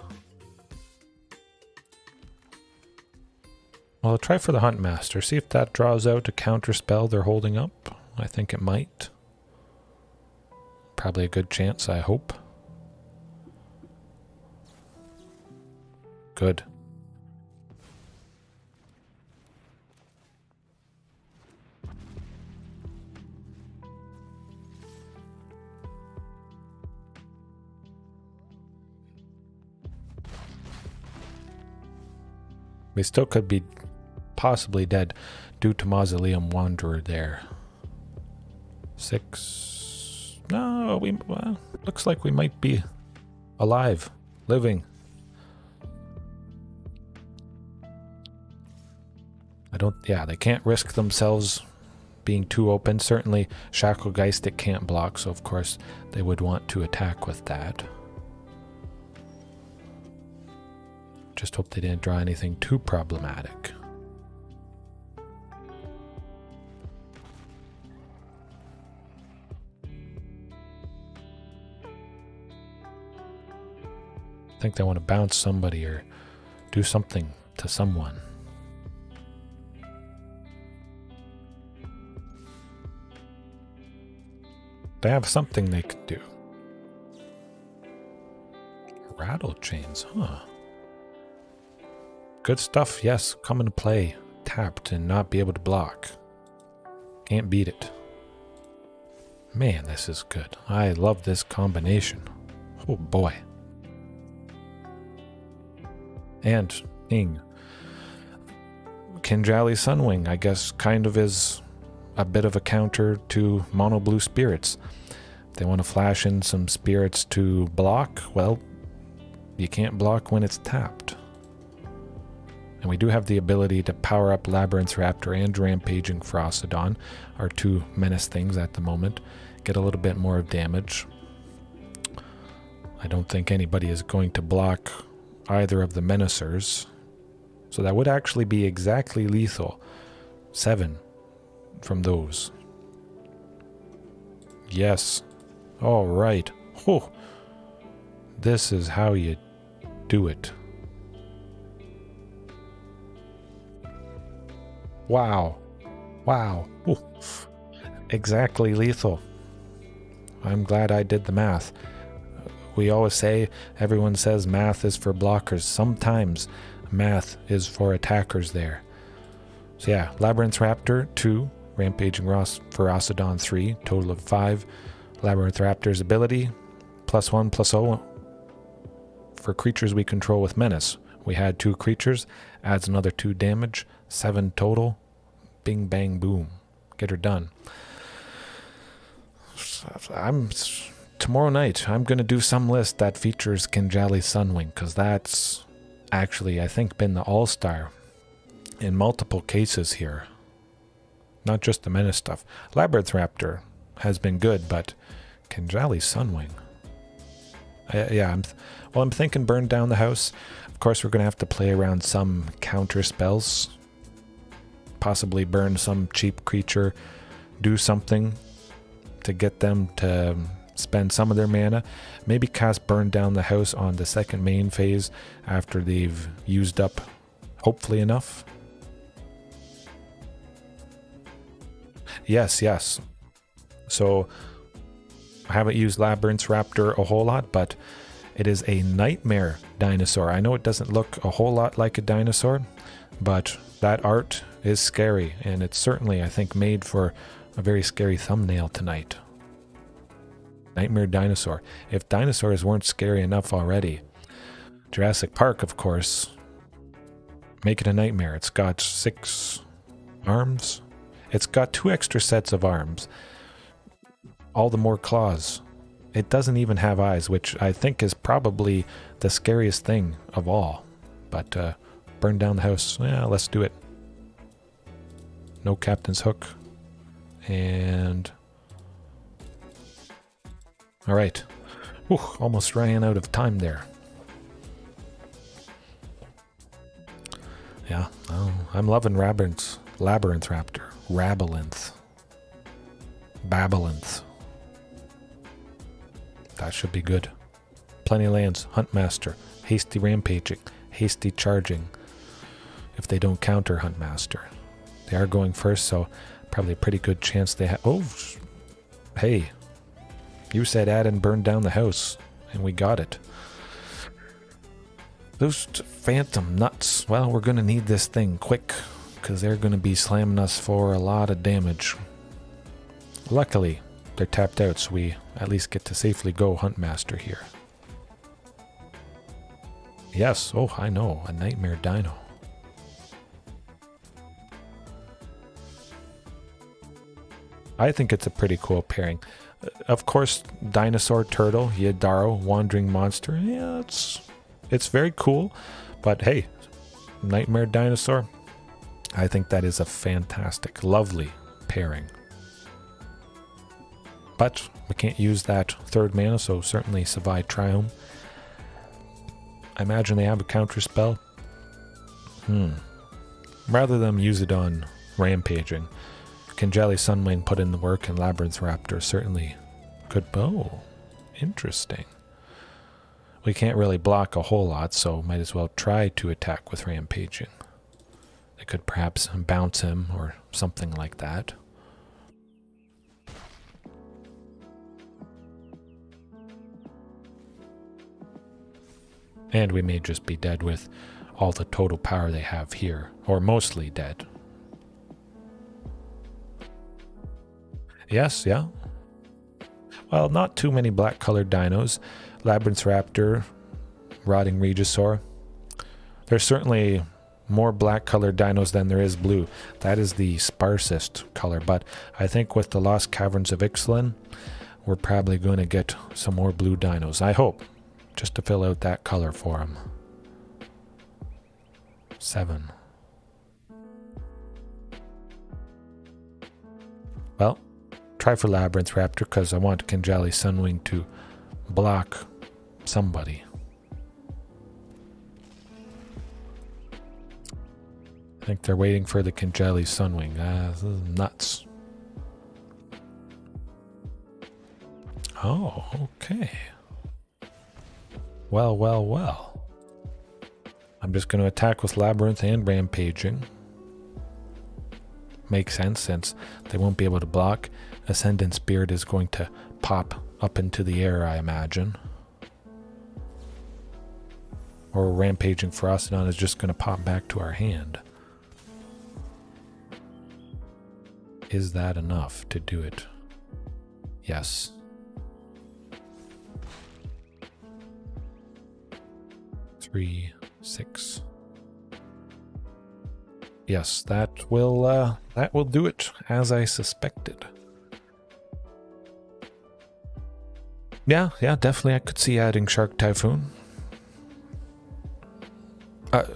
Well, I'll try for the Huntmaster, see if that draws out a counter spell they're holding up. I think it might. Probably a good chance, I hope. Good. We still could be possibly dead due to Mausoleum Wanderer there. 6. No, well, looks like we might be alive, living. Yeah, they can't risk themselves being too open. Certainly Shacklegeist it can't block, so of course they would want to attack with that. Just hope they didn't draw anything too problematic. I think they want to bounce somebody or do something to someone. They have something they could do. Rattle chains, huh? Good stuff, yes. Come into play. Tapped and not be able to block. Can't beat it. Man, this is good. I love this combination. Oh boy. And Ing. Kinjalli Sunwing, I guess, kind of is a bit of a counter to mono blue spirits. If they want to flash in some spirits to block, well, you can't block when it's tapped. And we do have the ability to power up Labyrinth Raptor and Rampaging Ferocidon, our two menace things at the moment. Get a little bit more of damage. I don't think anybody is going to block either of the menacers. So that would actually be exactly lethal. 7 from those. Yes. All right. Oh, this is how you do it. Wow. Wow. Ooh. Exactly lethal. I'm glad I did the math. We always say, everyone says math is for blockers. Sometimes math is for attackers there. So yeah, Labyrinth Raptor 2, Rampaging Ferocidon 3, total of 5. Labyrinth Raptor's ability, +1/+0 for creatures we control with Menace. We had 2 creatures, adds another 2 damage, 7 total. Bing, bang, boom. Get her done. Tomorrow night, I'm going to do some list that features Kinjalli Sunwing, because that's actually, I think, been the all-star in multiple cases here. Not just the Menace stuff. Labyrinth Raptor has been good, but Kinjalli Sunwing. I'm thinking burn down the house. Of course, we're going to have to play around some counter spells. Possibly burn some cheap creature. Do something to get them to spend some of their mana. Maybe cast burn down the house on the second main phase after they've used up, hopefully, enough. Yes. So, I haven't used Labyrinth Raptor a whole lot, but it is a nightmare dinosaur. I know it doesn't look a whole lot like a dinosaur, but that art is scary, and it's certainly, I think, made for a very scary thumbnail tonight. Nightmare dinosaur. If dinosaurs weren't scary enough already, Jurassic Park, of course, make it a nightmare. It's got 6 arms. It's got 2 extra sets of arms. All the more claws. It doesn't even have eyes, which I think is probably the scariest thing of all. But burn down the house. Yeah, let's do it. No Captain's Hook. And... Alright. Almost ran out of time there. Yeah, I'm loving Labyrinth Raptor. Babblinth. That should be good. Plenty of lands. Huntmaster. Hasty Rampaging. Hasty Charging. If they don't counter Huntmaster. They are going first, so probably a pretty good chance they have... Oh! Hey. You said add and burn down the house. And we got it. Those phantom nuts. Well, we're going to need this thing quick. Because they're going to be slamming us for a lot of damage. Luckily, they're tapped out, so we at least get to safely go Huntmaster here. Yes, oh, I know, a Nightmare Dino. I think it's a pretty cool pairing. Of course, Dinosaur Turtle, Yadaro, Wandering Monster, yeah, it's very cool. But hey, Nightmare Dinosaur, I think that is a fantastic, lovely pairing. But we can't use that 3rd mana, so certainly Savai Triome. I imagine they have a counter spell. Rather than use it on Rampaging, Kinjalli Sunwing put in the work, and Labyrinth Raptor certainly could. Oh, interesting. We can't really block a whole lot, so might as well try to attack with Rampaging. They could perhaps bounce him or something like that. And we may just be dead with all the total power they have here, or mostly dead. Yes, yeah. Well, not too many black-colored dinos. Labyrinth Raptor, Rotting Regisaur. There's certainly more black-colored dinos than there is blue. That is the sparsest color, but I think with the Lost Caverns of Ixalan, we're probably going to get some more blue dinos. I hope. Just to fill out that color for them. 7. Well, try for Labyrinth Raptor because I want Kinjalli Sunwing to block somebody. I think they're waiting for the Kinjalli Sunwing. This is nuts. Oh, okay. Well. I'm just going to attack with Labyrinth and Rampaging. Makes sense since they won't be able to block. Ascendant Spirit is going to pop up into the air, I imagine. Or Rampaging Ferocidon is just going to pop back to our hand. Is that enough to do it? Yes. Three, 6. Yes, that will do it, as I suspected. Yeah, definitely I could see adding Shark Typhoon.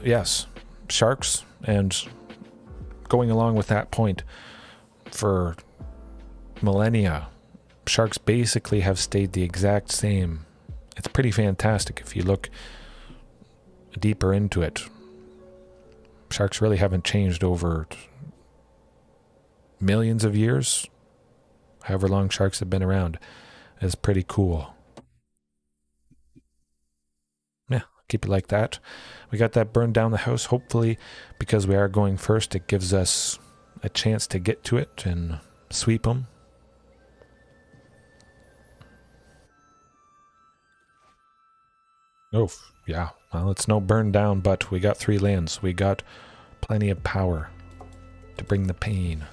Yes, sharks, and going along with that point, for millennia, sharks basically have stayed the exact same. It's pretty fantastic if you look deeper into it. Sharks really haven't changed over millions of years. However long sharks have been around is pretty cool. Yeah, keep it like that. We got that burned down the house. Hopefully, because we are going first, it gives us a chance to get to it and sweep them. Oh, yeah. Well, it's no burn down, but we got 3 lands. We got plenty of power to bring the pain.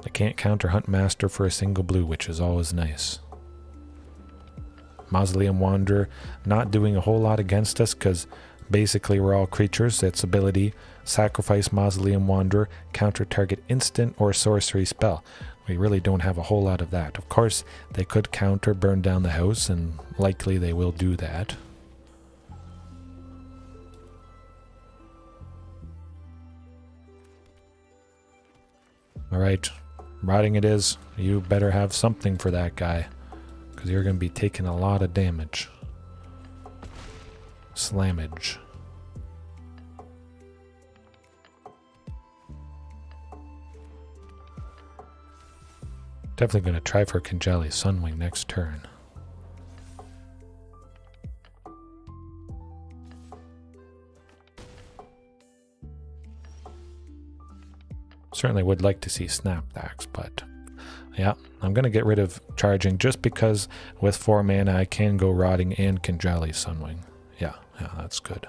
I can't counter Huntmaster for a single blue, which is always nice. Mausoleum Wanderer not doing a whole lot against us because basically we're all creatures. Its ability, sacrifice Mausoleum Wanderer, counter target instant or sorcery spell. We really don't have a whole lot of that. Of course, they could counter burn down the house, and likely they will do that. Alright, rotting it is. You better have something for that guy, because you're going to be taking a lot of damage. Slammage. Definitely going to try for Kinjalli Sunwing next turn. Certainly would like to see Snapdax, but yeah, I'm going to get rid of Charging just because with 4 mana I can go Rotting and Kinjalli Sunwing. Yeah, that's good.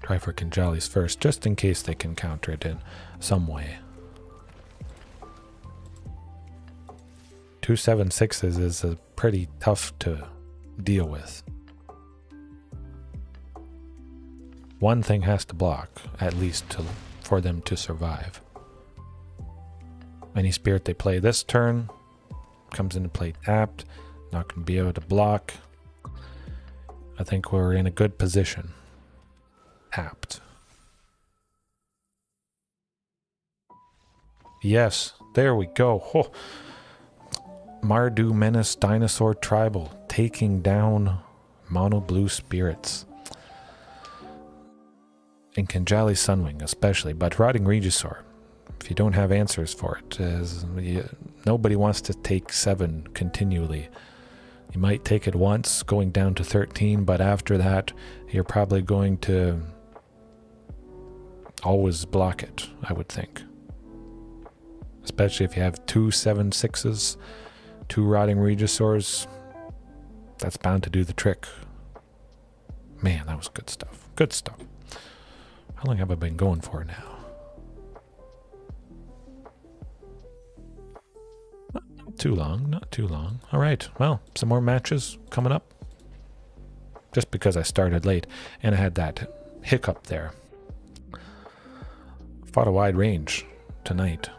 Try for Kinjalli's first, just in case they can counter it in some way. 2 7/6s is pretty tough to deal with. One thing has to block, at least for them to survive. Any spirit they play this turn comes into play tapped, not going to be able to block. I think we're in a good position. Tapped. Yes, there we go. Oh. MtG Menace Dinosaur Tribal taking down mono blue spirits. And Kinjalli Sunwing especially, but Rotting Regisaur, if you don't have answers for it, nobody wants to take 7 continually. You might take it once, going down to 13, but after that, you're probably going to always block it, I would think. Especially if you have 2 7/6s, 2 Rotting Regisaurs, that's bound to do the trick. Man, that was good stuff. Good stuff. How long have I been going for now? Not too long, not too long. All right, well, some more matches coming up. Just because I started late and I had that hiccup there. Fought a wide range tonight.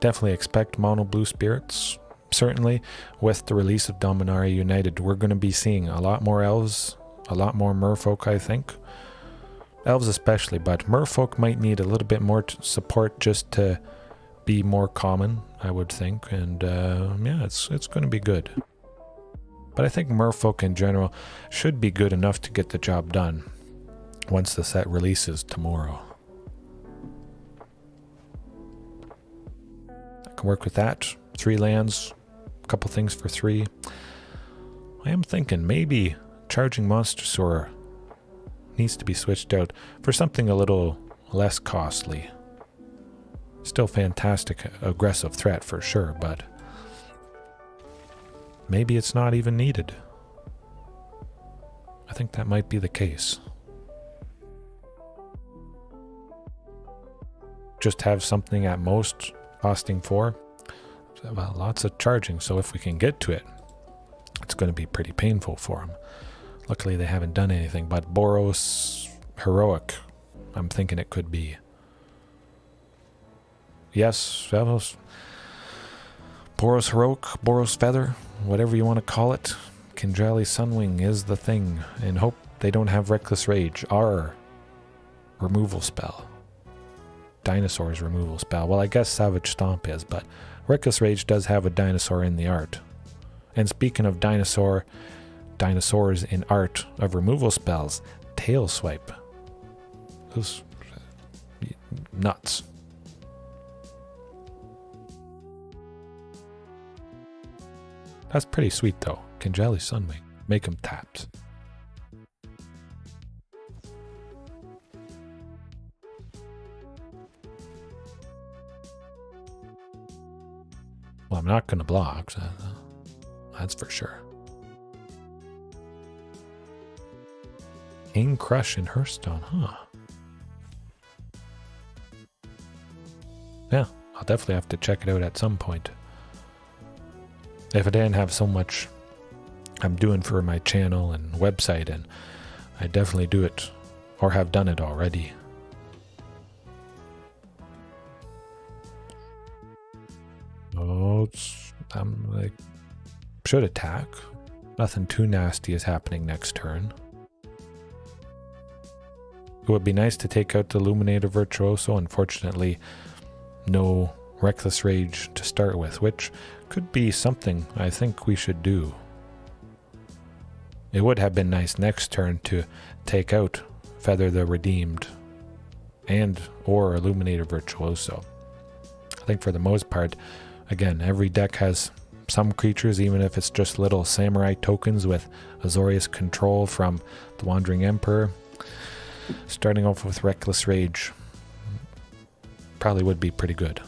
Definitely expect mono blue spirits. Certainly, with the release of Dominaria United, we're going to be seeing a lot more elves, a lot more merfolk, I think. Elves especially, but merfolk might need a little bit more support just to be more common, I would think. And yeah, it's going to be good. But I think merfolk in general should be good enough to get the job done once the set releases tomorrow. I can work with that. 3 lands, a couple things for 3. I am thinking maybe Charging Monstrosaur needs to be switched out for something a little less costly. Still fantastic aggressive threat for sure, but maybe it's not even needed. I think that might be the case. just have something at most costing 4. Well, lots of charging, so if we can get to it, it's going to be pretty painful for them. Luckily, they haven't done anything, but Boros Heroic, I'm thinking it could be. Yes, Boros Heroic, Boros Feather, whatever you want to call it. Kinjalli Sunwing is the thing, and hope they don't have Reckless Rage, our removal spell. Dinosaur's removal spell. Well, I guess Savage Stomp is, but Reckless Rage does have a dinosaur in the art. And speaking of dinosaurs in art of removal spells, Tail Swipe. Those nuts. That's pretty sweet though. Kinjalli Sunwing. Make them taps. Well, I'm not going to block, so that's for sure. King Crush in Hearthstone, huh? Yeah, I'll definitely have to check it out at some point. If I didn't have so much I'm doing for my channel and website, and I definitely do it, or have done it already. Oh, I'm like, should attack. Nothing too nasty is happening next turn. It would be nice to take out the Illuminator Virtuoso. Unfortunately, no Reckless Rage to start with, which could be something I think we should do. It would have been nice next turn to take out Feather the Redeemed and or Illuminator Virtuoso. I think for the most part, again, every deck has some creatures, even if it's just little samurai tokens with Azorius control from the Wandering Emperor. Starting off with Reckless Rage probably would be pretty good.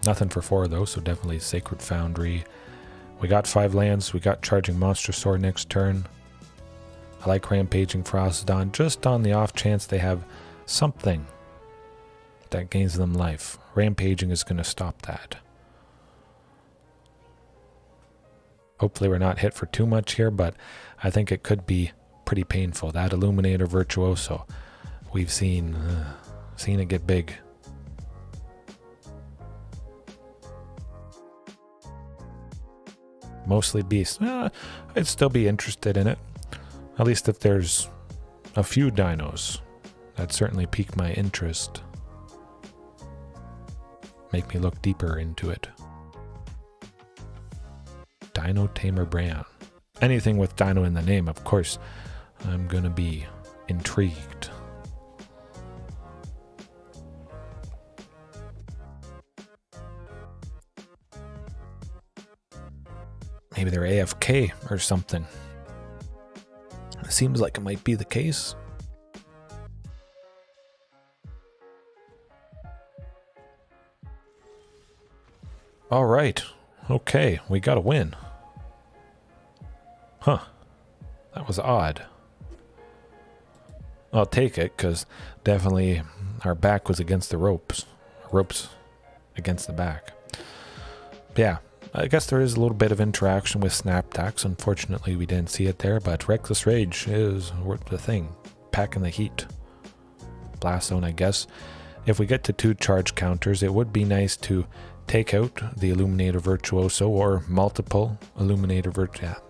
Nothing for 4 though, so definitely Sacred Foundry. We got 5 lands, we got Charging Monstrosaur next turn. I like Rampaging Ferocidon, just on the off chance they have something that gains them life. Rampaging is going to stop that. Hopefully we're not hit for too much here, but I think it could be pretty painful. That Illuminator Virtuoso, we've seen it get big. Mostly beasts. I'd still be interested in it. At least if there's a few dinos. That'd certainly pique my interest. Make me look deeper into it. Dino Tamer Brand. Anything with Dino in the name, of course, I'm gonna be intrigued. Maybe they're AFK or something. It seems like it might be the case. All right. Okay, we got a win. Huh. That was odd. I'll take it, because definitely our back was against the ropes. Ropes against the back. Yeah, I guess there is a little bit of interaction with Snapdax. Unfortunately, we didn't see it there, but Reckless Rage is the thing. Packing the heat. Blast Zone, I guess. If we get to 2 charge counters, it would be nice to take out the Illuminator Virtuoso or multiple Illuminator Virtuoso.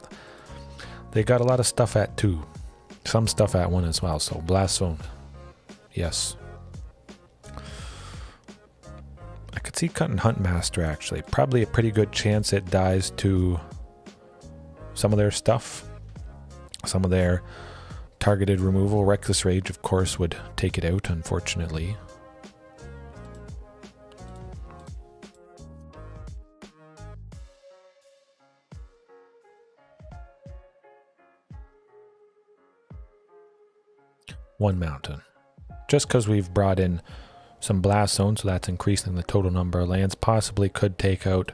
They got a lot of stuff at 2. Some stuff at 1 as well, so Blast Zone. Yes. I could see cutting Huntmaster actually. Probably a pretty good chance it dies to some of their stuff. Some of their targeted removal. Reckless Rage, of course, would take it out, unfortunately. One mountain. Just because we've brought in some Blast Zone, so that's increasing the total number of lands. Possibly could take out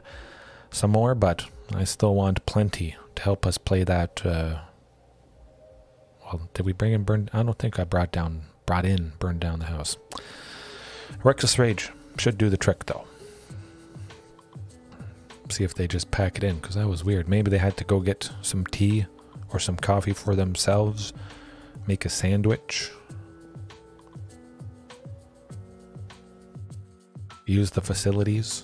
some more, but I still want plenty to help us play that. Well, did we bring in Burn? I don't think I brought down brought in, burned down the house. Reckless Rage should do the trick though. See if they just pack it in, because that was weird. Maybe they had to go get some tea or some coffee for themselves, make a sandwich, use the facilities.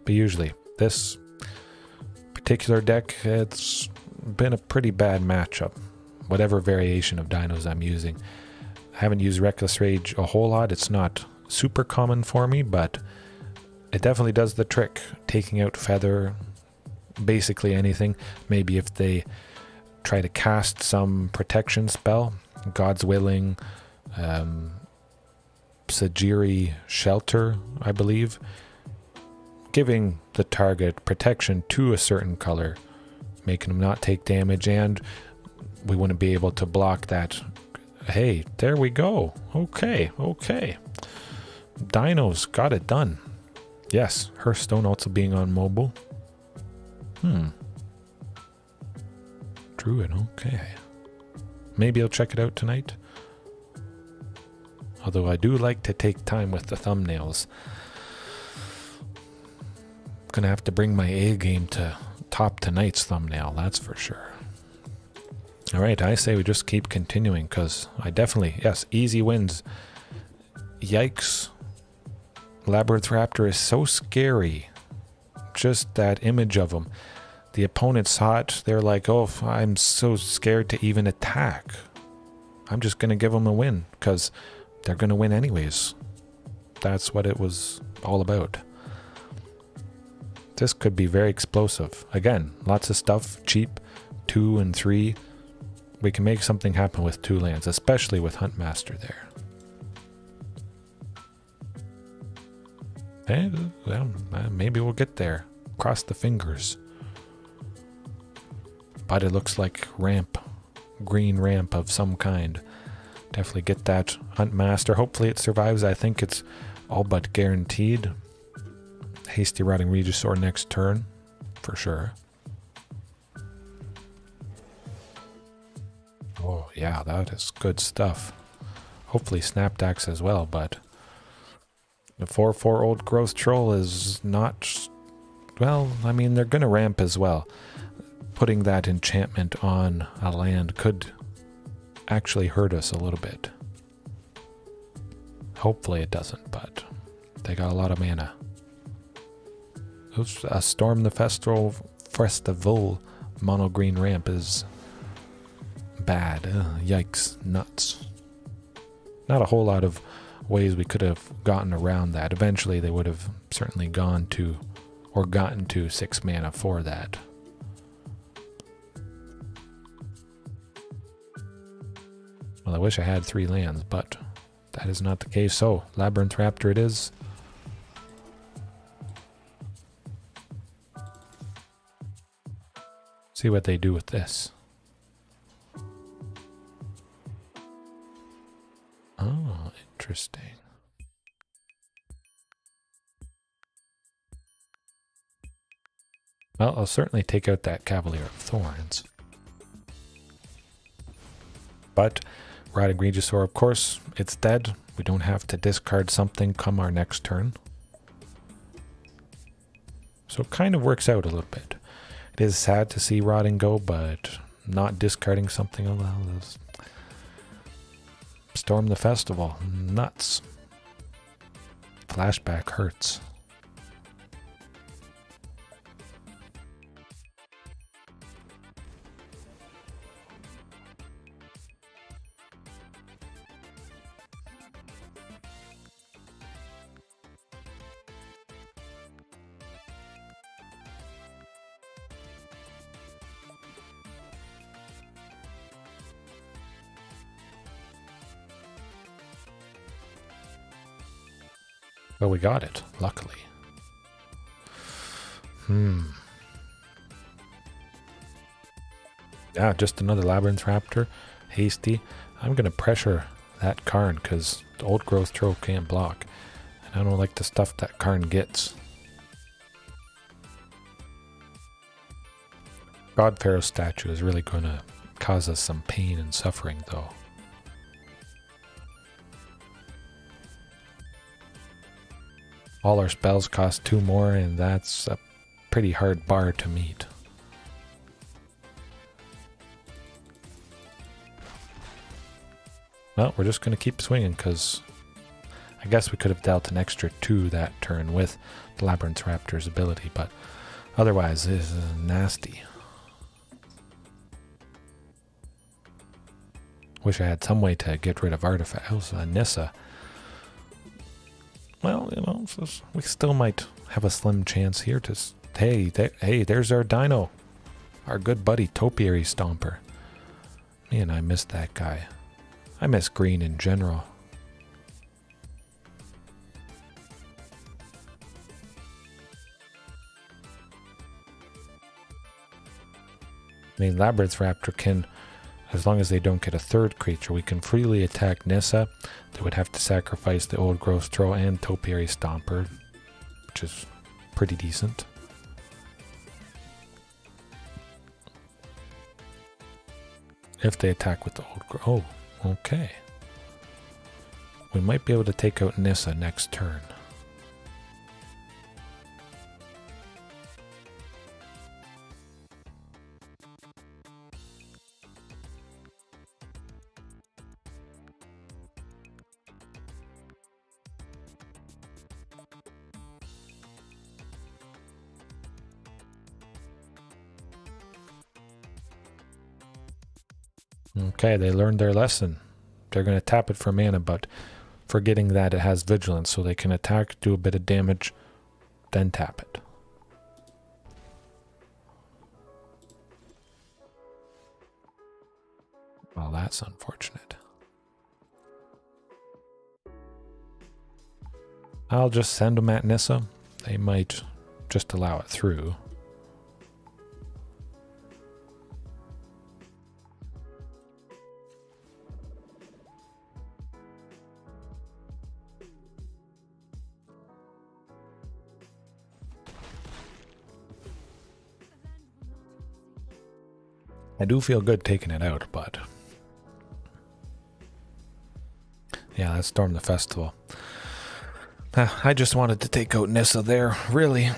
But usually this particular deck, it's been a pretty bad matchup, whatever variation of dinos I'm using. I haven't used Reckless Rage a whole lot. It's not super common for me, but it definitely does the trick, taking out Feather, basically anything. Maybe if they try to cast some protection spell, God's Willing, Sagiri Shelter, I believe, giving the target protection to a certain color, making them not take damage, and we wouldn't be able to block that. Hey, there we go. Okay. Dinos got it done. Yes, Hearthstone also being on mobile. Druid, okay. Maybe I'll check it out tonight. Although I do like to take time with the thumbnails. Gonna have to bring my A game to top tonight's thumbnail, that's for sure. Alright, I say we just keep continuing, because I definitely, yes, easy wins. Yikes. Labyrinth Raptor is so scary. Just that image of him. The opponent saw it, they're like, oh, I'm so scared to even attack. I'm just going to give them a win, because they're going to win anyways. That's what it was all about. This could be very explosive. Again, lots of stuff, cheap, 2 and 3. We can make something happen with 2 lands, especially with Huntmaster there. Well, maybe we'll get there. Cross the fingers. But it looks like ramp. Green ramp of some kind. Definitely get that Huntmaster. Hopefully it survives. I think it's all but guaranteed. Hasty Rotting Regisaur next turn. For sure. Oh yeah, that is good stuff. Hopefully Snapdax as well, but the 4/4 Old Growth Troll is not... Well, I mean, they're going to ramp as well. Putting that enchantment on a land could actually hurt us a little bit. Hopefully it doesn't, but they got a lot of mana. A Storm the Festival mono green ramp is bad. Yikes, nuts. Not a whole lot of ways we could have gotten around that. Eventually they would have certainly gone to or gotten to 6 mana for that. Well, I wish I had 3 lands, but that is not the case. So, Labyrinth Raptor it is. See what they do with this. Oh, interesting. Well, I'll certainly take out that Cavalier of Thorns. But Rotting Regisaur, of course, it's dead. We don't have to discard something come our next turn. So it kind of works out a little bit. It is sad to see Rotting go, but not discarding something allows. Storm the Festival. Nuts. Flashback hurts. Well, we got it, luckily. Yeah, just another Labyrinth Raptor. Hasty. I'm going to pressure that Karn because the Old Growth Troll can't block. And I don't like the stuff that Karn gets. God Pharaoh statue is really going to cause us some pain and suffering, though. All our spells cost 2 more, and that's a pretty hard bar to meet. Well, we're just going to keep swinging, because I guess we could have dealt an extra 2 that turn with the Labyrinth Raptor's ability, but otherwise this is nasty. Wish I had some way to get rid of artifacts. Nissa. Well, you know, we still might have a slim chance here to... Hey, there's our Dino. Our good buddy, Topiary Stomper. Man, I miss that guy. I miss green in general. I mean, Labyrinth Raptor can... As long as they don't get a third creature, we can freely attack Nissa. They would have to sacrifice the Old Growth Troll and Topiary Stomper, which is pretty decent. If they attack with the Old Growth... Oh, okay. We might be able to take out Nissa next turn. Okay, they learned their lesson. They're going to tap it for mana, but forgetting that it has vigilance, so they can attack, do a bit of damage, then tap it. Well, that's unfortunate. I'll just send them at Nissa. They might just allow it through. I do feel good taking it out, but... Yeah, let's storm the festival. I just wanted to take out Nissa there, really.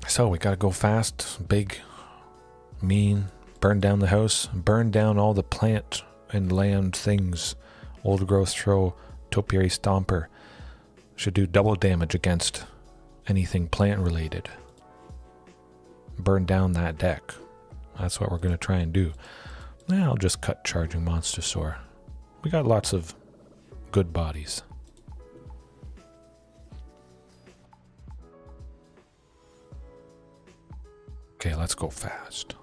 So we gotta go fast, big, mean, burn down the house, burn down all the plant and land things. Old Growth Troll, Topiary Stomper. Should do double damage against anything plant related. Burn down that deck. That's what we're going to try and do. Now I'll just cut Charging Monstrosaur. We got lots of good bodies. Okay, let's go fast.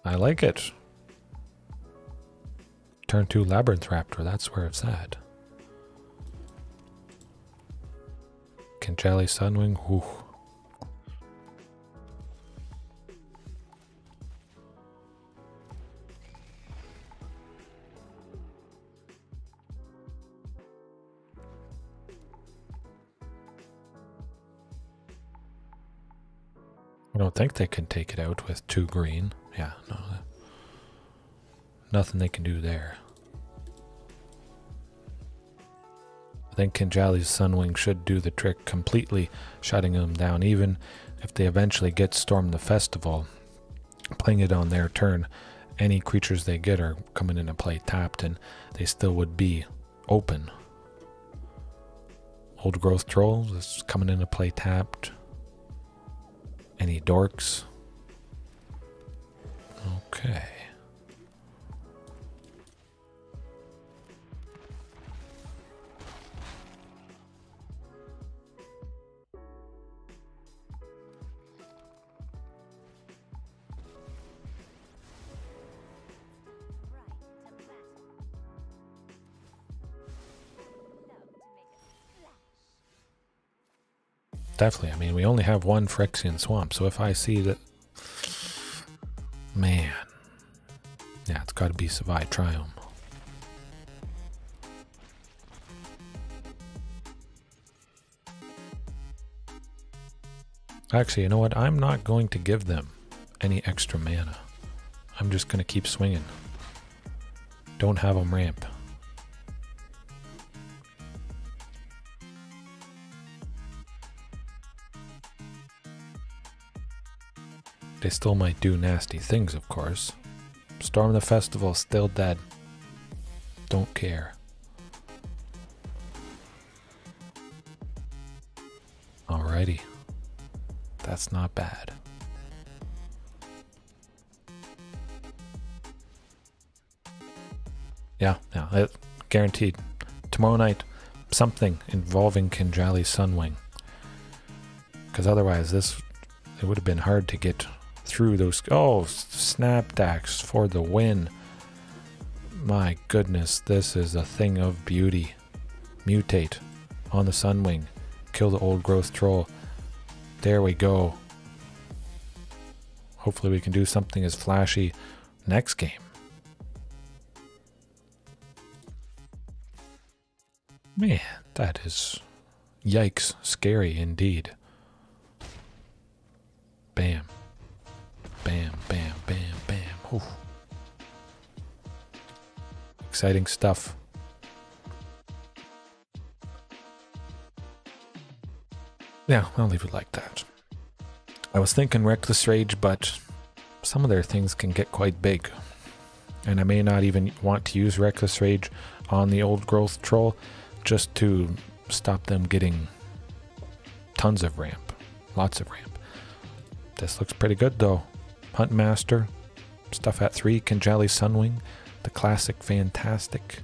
I like it. Turn 2 Labyrinth Raptor, that's where it's at. Kinjalli Sunwing, whew. I don't think they can take it out with 2 green. Yeah, no. Nothing they can do there. I think Kinjalli's Sunwing should do the trick, completely shutting them down. Even if they eventually get Storm the Festival, playing it on their turn, any creatures they get are coming into play tapped, and they still would be open. Old Growth Trolls is coming into play tapped. Any dorks? Okay. Definitely. I mean, we only have 1 Phyrexian Swamp, so if I see that... Man. Yeah, it's got to be Savai Triome. Actually, you know what? I'm not going to give them any extra mana. I'm just going to keep swinging. Don't have them ramp. They still might do nasty things, of course. Storm the Festival, still dead. Don't care. Alrighty. That's not bad. Yeah, guaranteed. Tomorrow night, something involving Kinjalli Sunwing. Because otherwise, it would have been hard to get through those. Oh, Snapdax for the win. My goodness, this is a thing of beauty. Mutate on the Sunwing. Kill the old growth troll. There we go. Hopefully we can do something as flashy next game. Man, that is yikes scary indeed. Bam. Bam, bam, bam, bam. Oof. Exciting stuff. Yeah, I'll leave it like that. I was thinking Reckless Rage, but some of their things can get quite big. And I may not even want to use Reckless Rage on the old growth troll just to stop them getting tons of ramp. Lots of ramp. This looks pretty good though. Huntmaster, stuff at 3, Kinjalli Sunwing, the classic fantastic.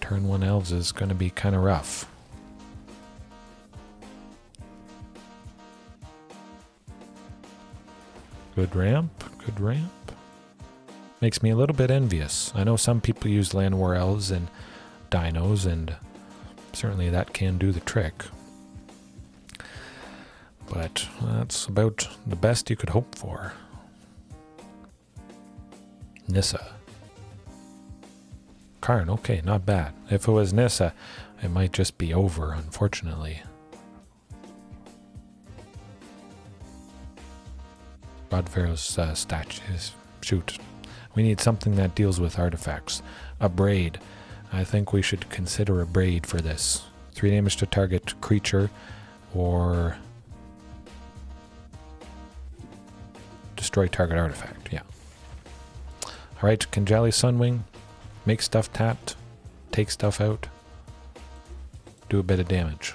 Turn 1 elves is going to be kind of rough. Good ramp, good ramp. Makes me a little bit envious. I know some people use Land War Elves and Dinos, and certainly that can do the trick. But that's about the best you could hope for. Nissa. Karn, okay, not bad. If it was Nissa, it might just be over, unfortunately. God Pharaoh's statues. Shoot. We need something that deals with artifacts. A braid. I think we should consider a braid for this. 3 damage to target creature, or destroy target artifact. Yeah. Alright, Kinjalli Sunwing. Make stuff tapped. Take stuff out. Do a bit of damage.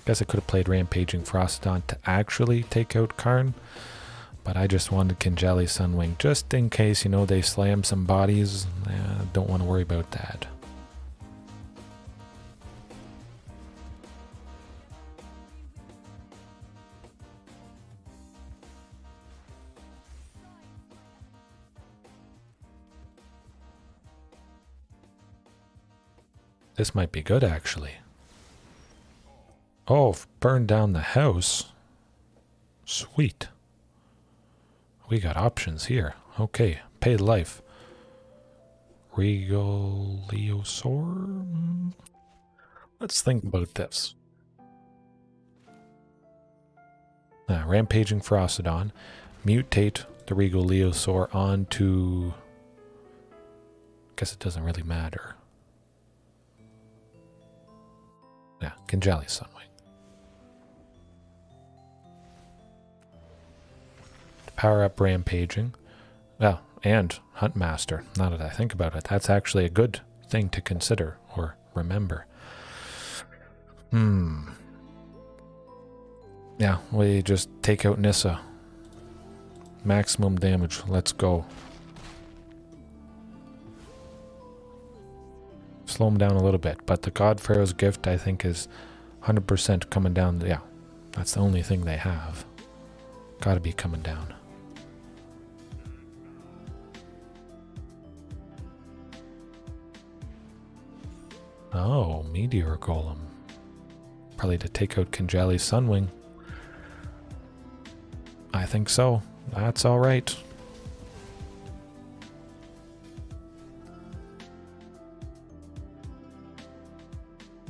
Guess I could have played Rampaging Ferocidon to actually take out Karn. But I just wanted Kinjalli Sunwing just in case, you know, they slam some bodies. Don't want to worry about that. This might be good, actually. Oh, burn down the house. Sweet. We got options here. Okay, paid life. Regal Leosaur? Let's think about this. Rampaging Ferocidon. Mutate the Regal Leosaur onto... Guess it doesn't really matter. Yeah, Kinjalli Sunwing. Power up Rampaging. Well, and Huntmaster. Now that I think about it, that's actually a good thing to consider or remember. Yeah, we just take out Nissa. Maximum damage. Let's go. Slow him down a little bit, but the God Pharaoh's gift, I think, is 100% coming down. Yeah, that's the only thing they have. Gotta be coming down. Oh, Meteor Golem. Probably to take out Kinjalli Sunwing. I think so. That's alright.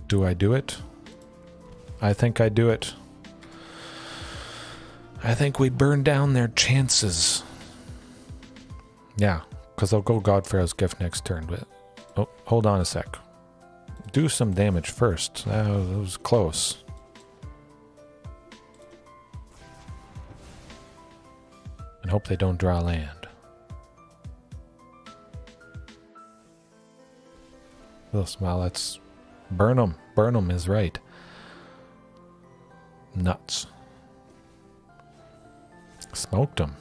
Do I do it? I think I do it. I think we burn down their chances. Yeah, because I'll go God Pharaoh's Gift next turn. But oh, hold on a sec. Do some damage first. That was close. And hope they don't draw land. Well, let's burn them. Burn them is right. Nuts. Smoked them.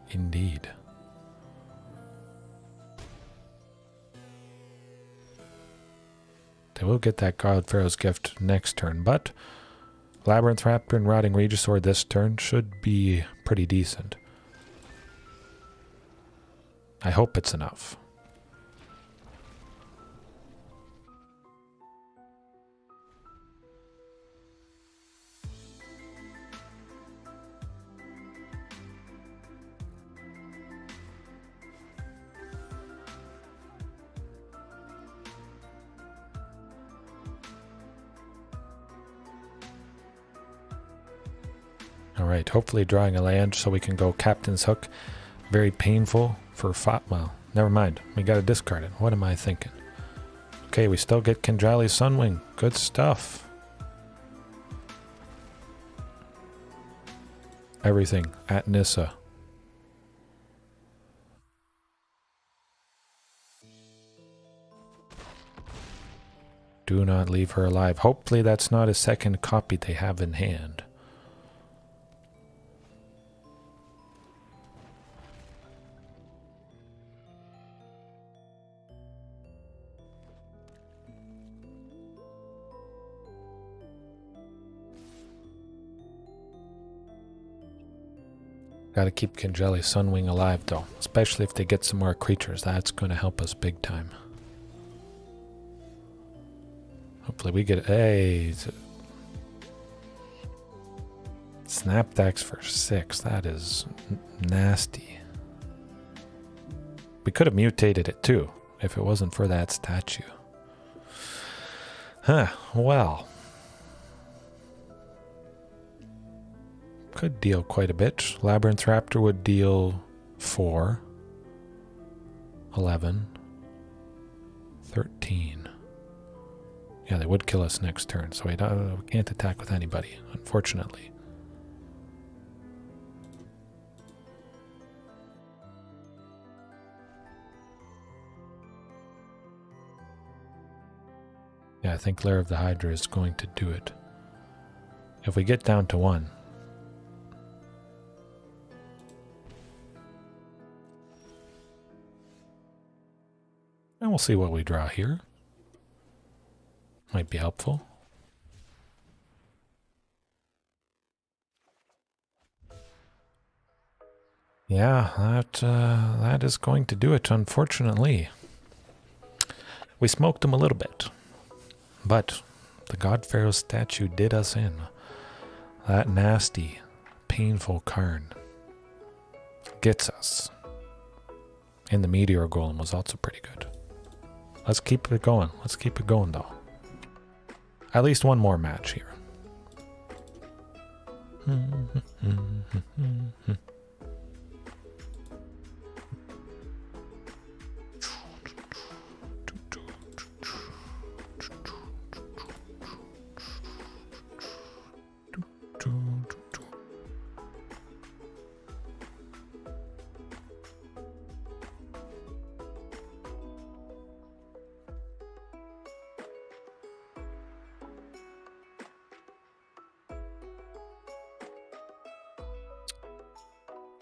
Indeed. They will get that God Pharaoh's Gift next turn, but Labyrinth Raptor and Rotting Regisaur this turn should be pretty decent. I hope it's enough. Alright, hopefully drawing a land so we can go Captain's Hook. Very painful for well, never mind. We gotta discard it. What am I thinking? Okay, we still get Kinjalli Sunwing. Good stuff. Everything at Nissa. Do not leave her alive. Hopefully that's not a second copy they have in hand. Gotta keep Kinjalli Sunwing alive though, especially if they get some more creatures. That's gonna help us big time. Hopefully we get a Snapdax for 6. That is nasty. We could have mutated it too if it wasn't for that statue. Huh, well. Could deal quite a bit. Labyrinth Raptor would deal 4, 11, 13. Yeah, they would kill us next turn, so we can't attack with anybody, unfortunately. Yeah, I think Lair of the Hydra is going to do it. If we get down to 1... and we'll see what we draw here. Might be helpful. Yeah, that is going to do it, unfortunately. We smoked them a little bit. But the God Pharaoh statue did us in. That nasty, painful Karn gets us. And the Meteor Golem was also pretty good. Let's keep it going. Let's keep it going, though. At least one more match here.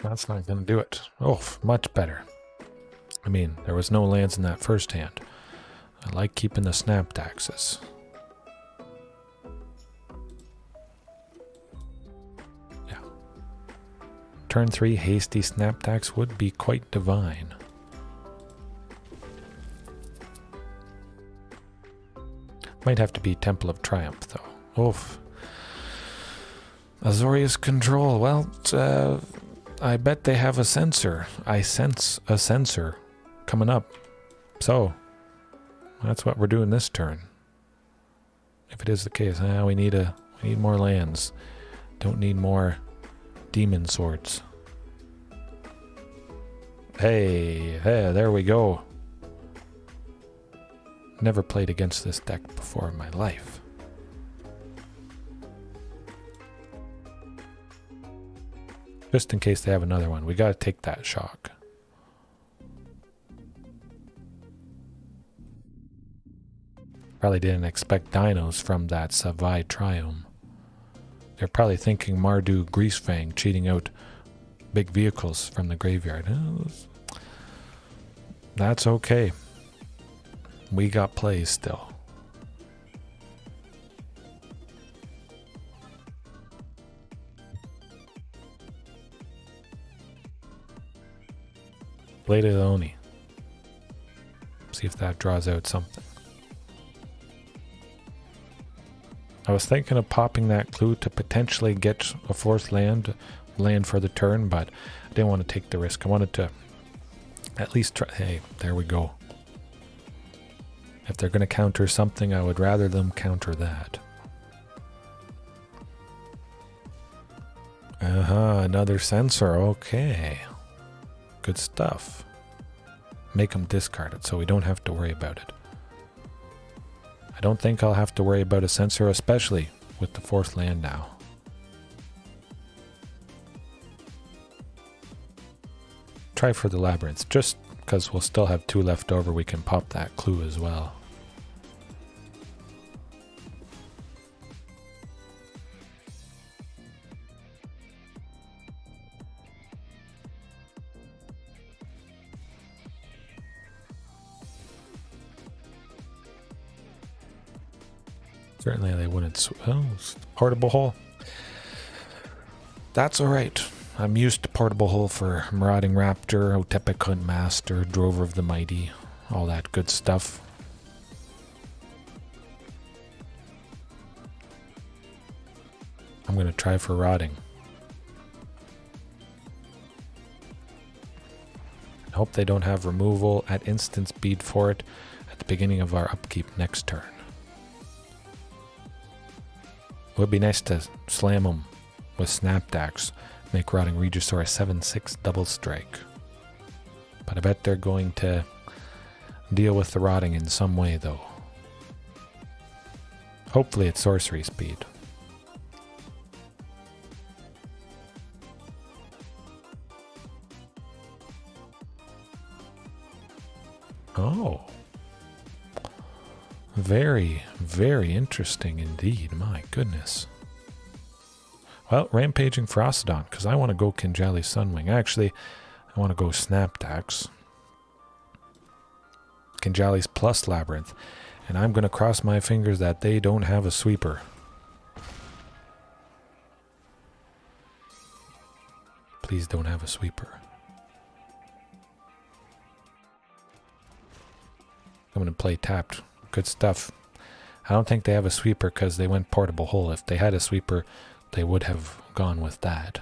That's not going to do it. Oh, much better. I mean, there was no lands in that first hand. I like keeping the Snapdaxes. Yeah. Turn 3 hasty Snapdax would be quite divine. Might have to be Temple of Triumph, though. Oof. Azorius Control. Well, I bet they have a sensor. I sense a sensor coming up. So, that's what we're doing this turn. If it is the case, we need a I need more lands. Don't need more demon swords. Hey, there we go. Never played against this deck before in my life. Just in case they have another one, we gotta take that shock. Probably didn't expect dinos from that Savai Triome. They're probably thinking Mardu Greasefang cheating out big vehicles from the graveyard. That's okay. We got plays still. Blade of the Oni. See if that draws out something. I was thinking of popping that clue to potentially get a fourth land for the turn, but I didn't want to take the risk. I wanted to at least try. Hey, there we go. If they're going to counter something, I would rather them counter that. Another sensor. Okay. Good stuff. Make them discard it so we don't have to worry about it. I don't think I'll have to worry about a sensor, especially with the fourth land now. Try for the Labyrinth, just because we'll still have 2 left over, we can pop that clue as well. Certainly they wouldn't. Oh, portable hole. That's alright. I'm used to portable hole for Marauding Raptor, Otepec Huntmaster, Drover of the Mighty, all that good stuff. I'm going to try for Rotting. I hope they don't have removal at instant speed for it at the beginning of our upkeep next turn. It would be nice to slam them with Snapdax, make Rotting Regisaur a 7/6 double strike. But I bet they're going to deal with the rotting in some way though. Hopefully it's sorcery speed. Oh. Very, very interesting indeed. My goodness. Well, Rampaging Ferocidon, because I want to go Kinjalli Sunwing. Actually, I want to go Snapdax. Kinjalli's plus Labyrinth. And I'm going to cross my fingers that they don't have a sweeper. Please don't have a sweeper. I'm going to play tapped. Good stuff. I don't think they have a sweeper because they went portable hole. If they had a sweeper, they would have gone with that.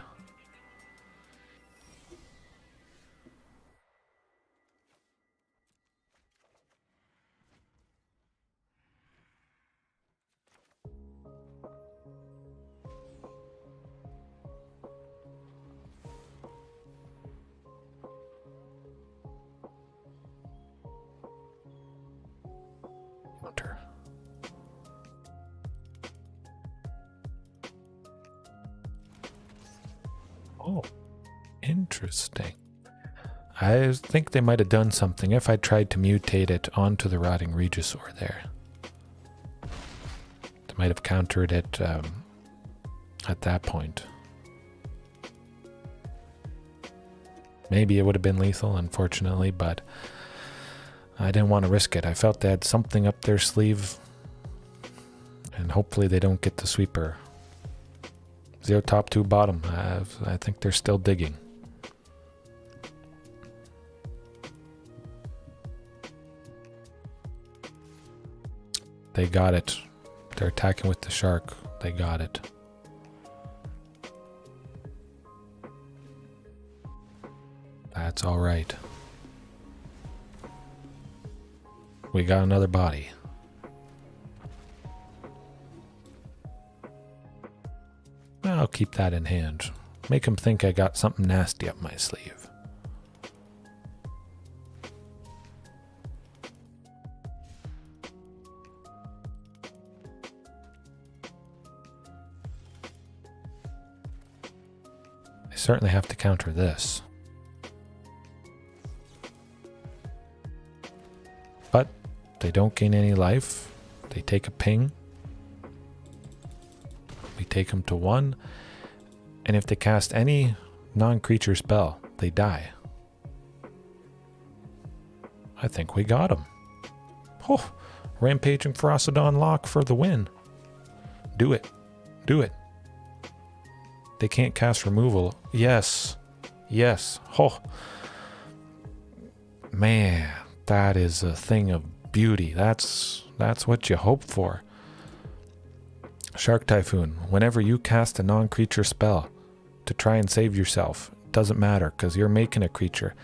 Oh, interesting. I think they might have done something if I tried to mutate it onto the Rotting Regisaur there. They might have countered it at that point. Maybe it would have been lethal, unfortunately, but I didn't want to risk it. I felt they had something up their sleeve, and hopefully they don't get the sweeper. 0 top 2 bottom. I think they're still digging. They got it. They're attacking with the shark. They got it. That's all right. We got another body. keep that in hand. Make him think I got something nasty up my sleeve. I certainly have to counter this. But they don't gain any life. They take a ping. We take them to 1. And if they cast any non-creature spell, they die. I think we got him. Oh, Rampaging Ferocidon lock for the win. Do it. Do it. They can't cast removal. Yes. Yes. Oh. Man, that is a thing of beauty. That's what you hope for. Shark Typhoon. Whenever you cast a non-creature spell to try and save yourself, it doesn't matter because you're making a creature.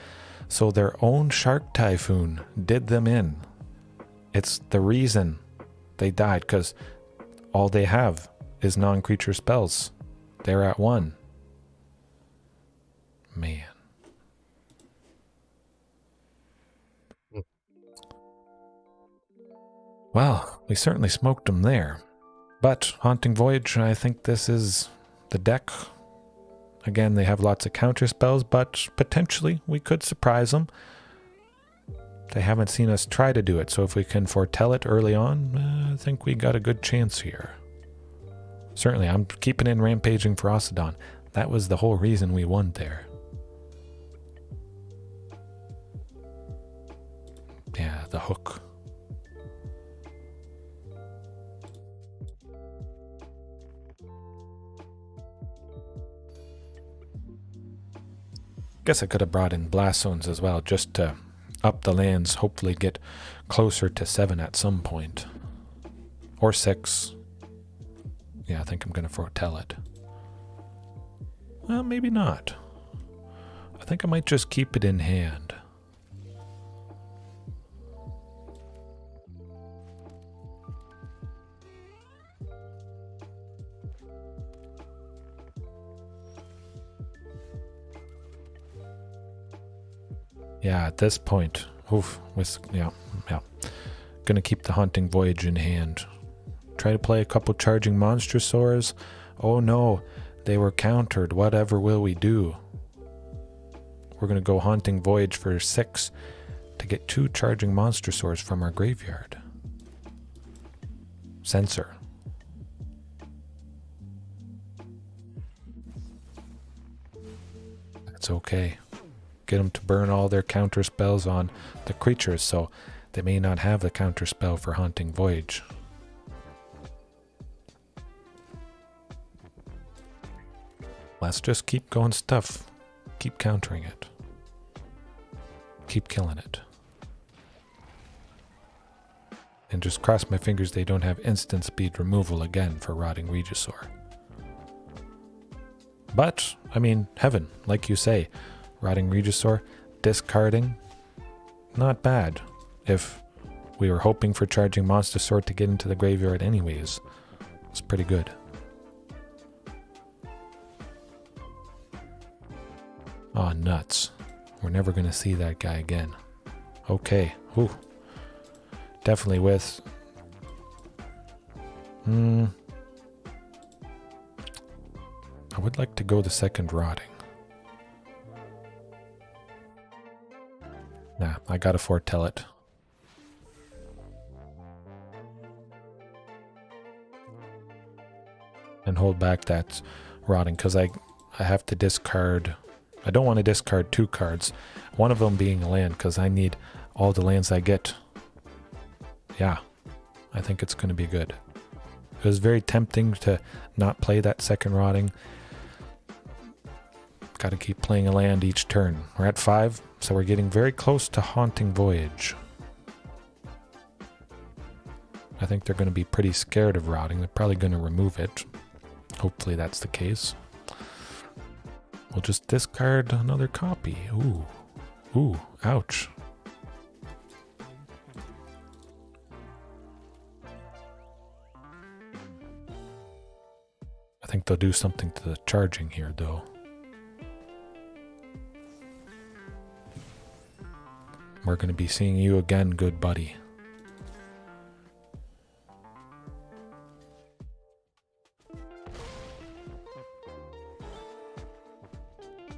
So their own Shark Typhoon did them in. It's the reason they died, because all they have is non-creature spells. They're at 1. Man. Well, we certainly smoked them there. But Haunting Voyage, I think this is the deck. Again, they have lots of counter spells, but potentially we could surprise them. They haven't seen us try to do it, so if we can foretell it early on, I think we got a good chance here. Certainly, I'm keeping in Rampaging Ferocidon. That was the whole reason we won there. Yeah, the hook. Guess I could have brought in Blast Zones as well, just to up the lands, hopefully get closer to 7 at some point. Or 6. Yeah, I think I'm going to foretell it. Well, maybe not. I think I might just keep it in hand. Yeah, at this point, gonna keep the Haunting Voyage in hand. Try to play a couple Charging Monstrosaurs. Oh no, they were countered. Whatever will we do? We're gonna go Haunting Voyage for 6 to get 2 Charging Monstrosaurs from our graveyard. Censor. That's okay. Get them to burn all their counter spells on the creatures, so they may not have the counter spell for Haunting Voyage. Let's just keep going stuff. Keep countering it. Keep killing it. And just cross my fingers they don't have instant speed removal again for Rotting Regisaur. But, I mean, heaven, like you say. Rotting Regisaur, discarding, not bad. If we were hoping for Charging Monstrosaur to get into the graveyard anyways, it's pretty good. Aw, nuts. We're never going to see that guy again. Okay, ooh. Definitely with... I would like to go the second Rotting. Nah, I gotta foretell it. And hold back that Rotting, because I have to discard... I don't want to discard 2 cards. One of them being a land, because I need all the lands I get. Yeah, I think it's going to be good. It was very tempting to not play that second Rotting. Gotta keep playing a land each turn. We're at 5, so we're getting very close to Haunting Voyage. I think they're going to be pretty scared of Rotting. They're probably going to remove it. Hopefully that's the case. We'll just discard another copy. Ooh. Ooh, ouch. think think they'll do something to the charging here, though. We're going to be seeing you again, good buddy.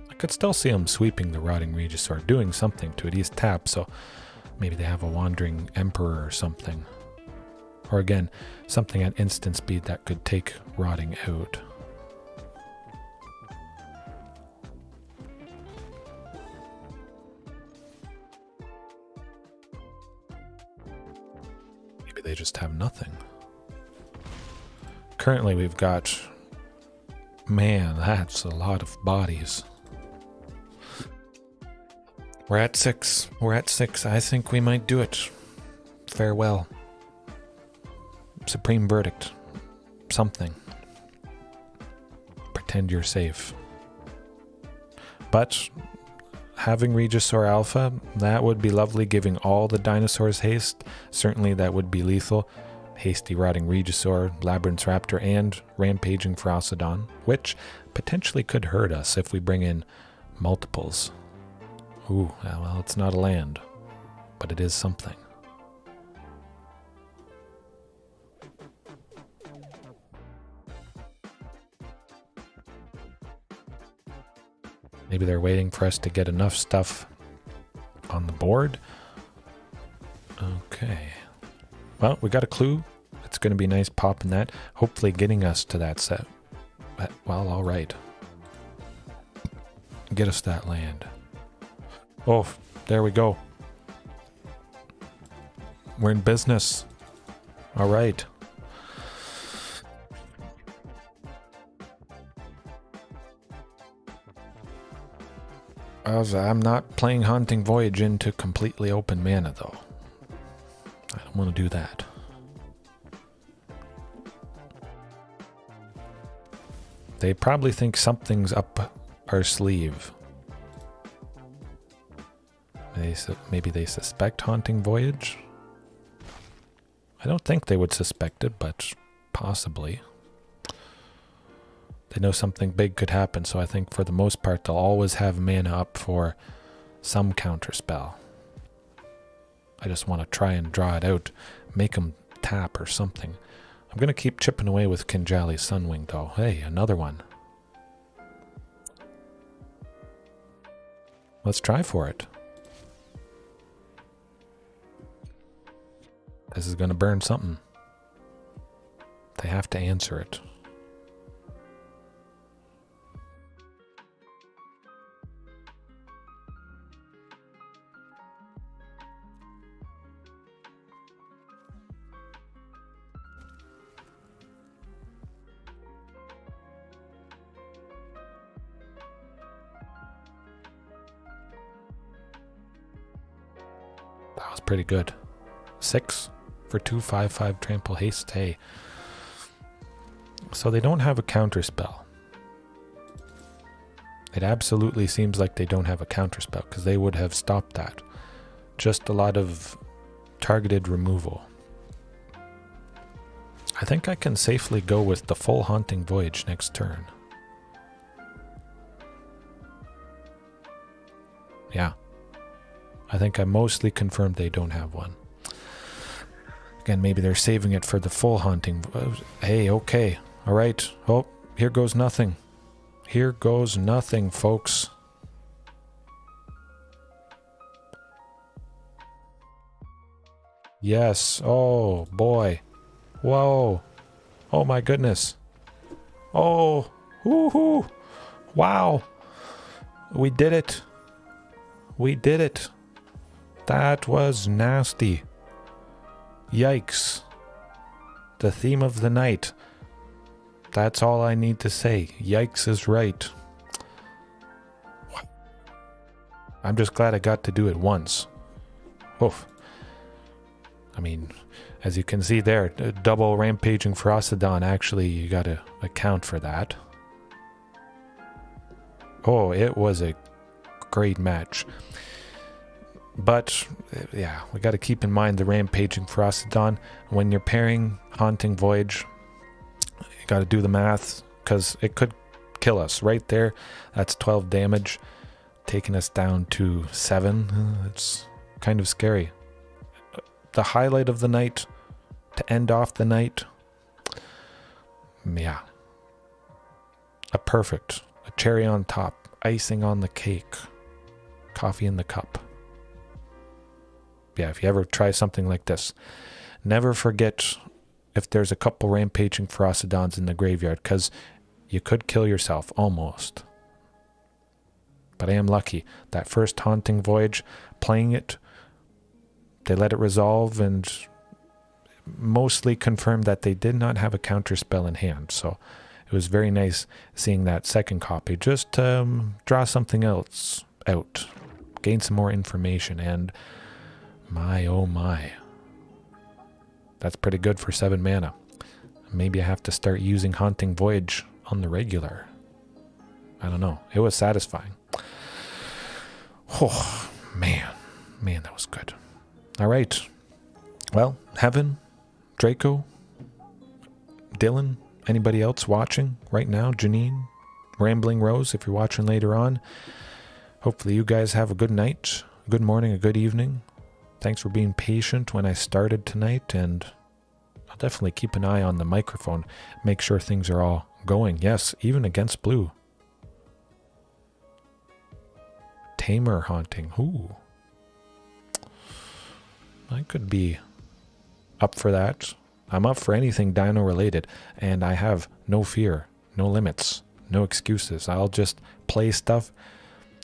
I could still see him sweeping the Rotting Regisaur, doing something to it. He's tapped, so maybe they have a Wandering Emperor or something. Or again, something at instant speed that could take Rotting out. Maybe they just have nothing. Currently we've got... Man, that's a lot of bodies. We're at 6. We're at 6. I think we might do it. Farewell. Supreme verdict. Something. Pretend you're safe. But having Regisaur Alpha, that would be lovely, giving all the dinosaurs haste. Certainly that would be lethal. Hasty Rotting Regisaur, Labyrinth Raptor, and Rampaging Ferocidon, which potentially could hurt us if we bring in multiples. Ooh, well, it's not a land, but it is something. Maybe they're waiting for us to get enough stuff on the board. Okay. Well, we got a clue. It's going to be nice popping that. Hopefully getting us to that set. But, well, all right. Get us that land. Oh, there we go. We're in business. All right. I'm not playing Haunting Voyage into completely open mana, though. I don't want to do that. They probably think something's up our sleeve. Maybe they suspect Haunting Voyage? I don't think they would suspect it, but possibly. They know something big could happen, so I think for the most part they'll always have mana up for some counterspell. I just want to try and draw it out, make them tap or something. I'm going to keep chipping away with Kinjalli Sunwing though. Hey, another one. Let's try for it. This is going to burn something. They have to answer it. That was pretty good. 6 for 2/5/5 trample haste. Hey. So they don't have a counterspell. It absolutely seems like they don't have a counterspell because they would have stopped that. Just a lot of targeted removal. I think I can safely go with the full Haunting Voyage next turn. Yeah. I think I mostly confirmed they don't have one. Again, maybe they're saving it for the full Haunting. Hey, okay. All right. Oh, here goes nothing. Here goes nothing, folks. Yes. Oh, boy. Whoa. Oh, my goodness. Oh. Woohoo. Wow. We did it. We did it. That was nasty. Yikes. The theme of the night. That's all I need to say. Yikes is right. I'm just glad I got to do it once. Oof. I mean, as you can see there, double Rampaging Ferocidon, actually you gotta account for that. Oh, it was a great match. But, yeah, we got to keep in mind the Rampaging Ferocidon. When you're pairing Haunting Voyage, you got to do the math. because it could kill us. Right there, that's 12 damage, taking us down to 7. It's kind of scary. The highlight of the night, to end off the night, yeah. A cherry on top, icing on the cake, coffee in the cup. Yeah, if you ever try something like this, never forget if there's a couple Rampaging Ferocidons in the graveyard, because you could kill yourself, almost. But I am lucky. That first Haunting Voyage, playing it, they let it resolve and mostly confirmed that they did not have a counter spell in hand. So it was very nice seeing that second copy. Just draw something else out, gain some more information, and my oh my. That's pretty good for 7 mana. Maybe I have to start using Haunting Voyage on the regular. I don't know. It was satisfying. Oh, man. Man, that was good. All right. Well, Heaven, Draco, Dylan, anybody else watching right now? Janine, Rambling Rose, if you're watching later on. Hopefully you guys have a good night, a good morning, a good evening. Thanks for being patient when I started tonight, and I'll definitely keep an eye on the microphone, make sure things are all going. Yes, even against blue. Tamer Haunting. Ooh. I could be up for that. I'm up for anything Dino related, and I have no fear, no limits, no excuses. I'll just play stuff.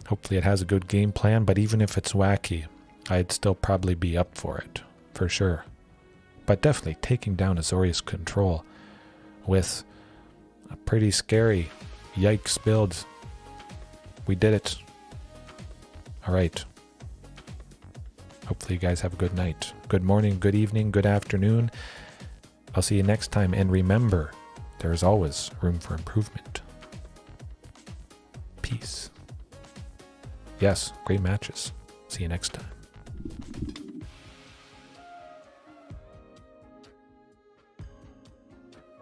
Hopefully it has a good game plan, but even if it's wacky, I'd still probably be up for it, for sure. But definitely taking down Azorius Control with a pretty scary Yikes build. We did it. All right. Hopefully you guys have a good night. Good morning, good evening, good afternoon. I'll see you next time. And remember, there is always room for improvement. Peace. Yes, great matches. See you next time.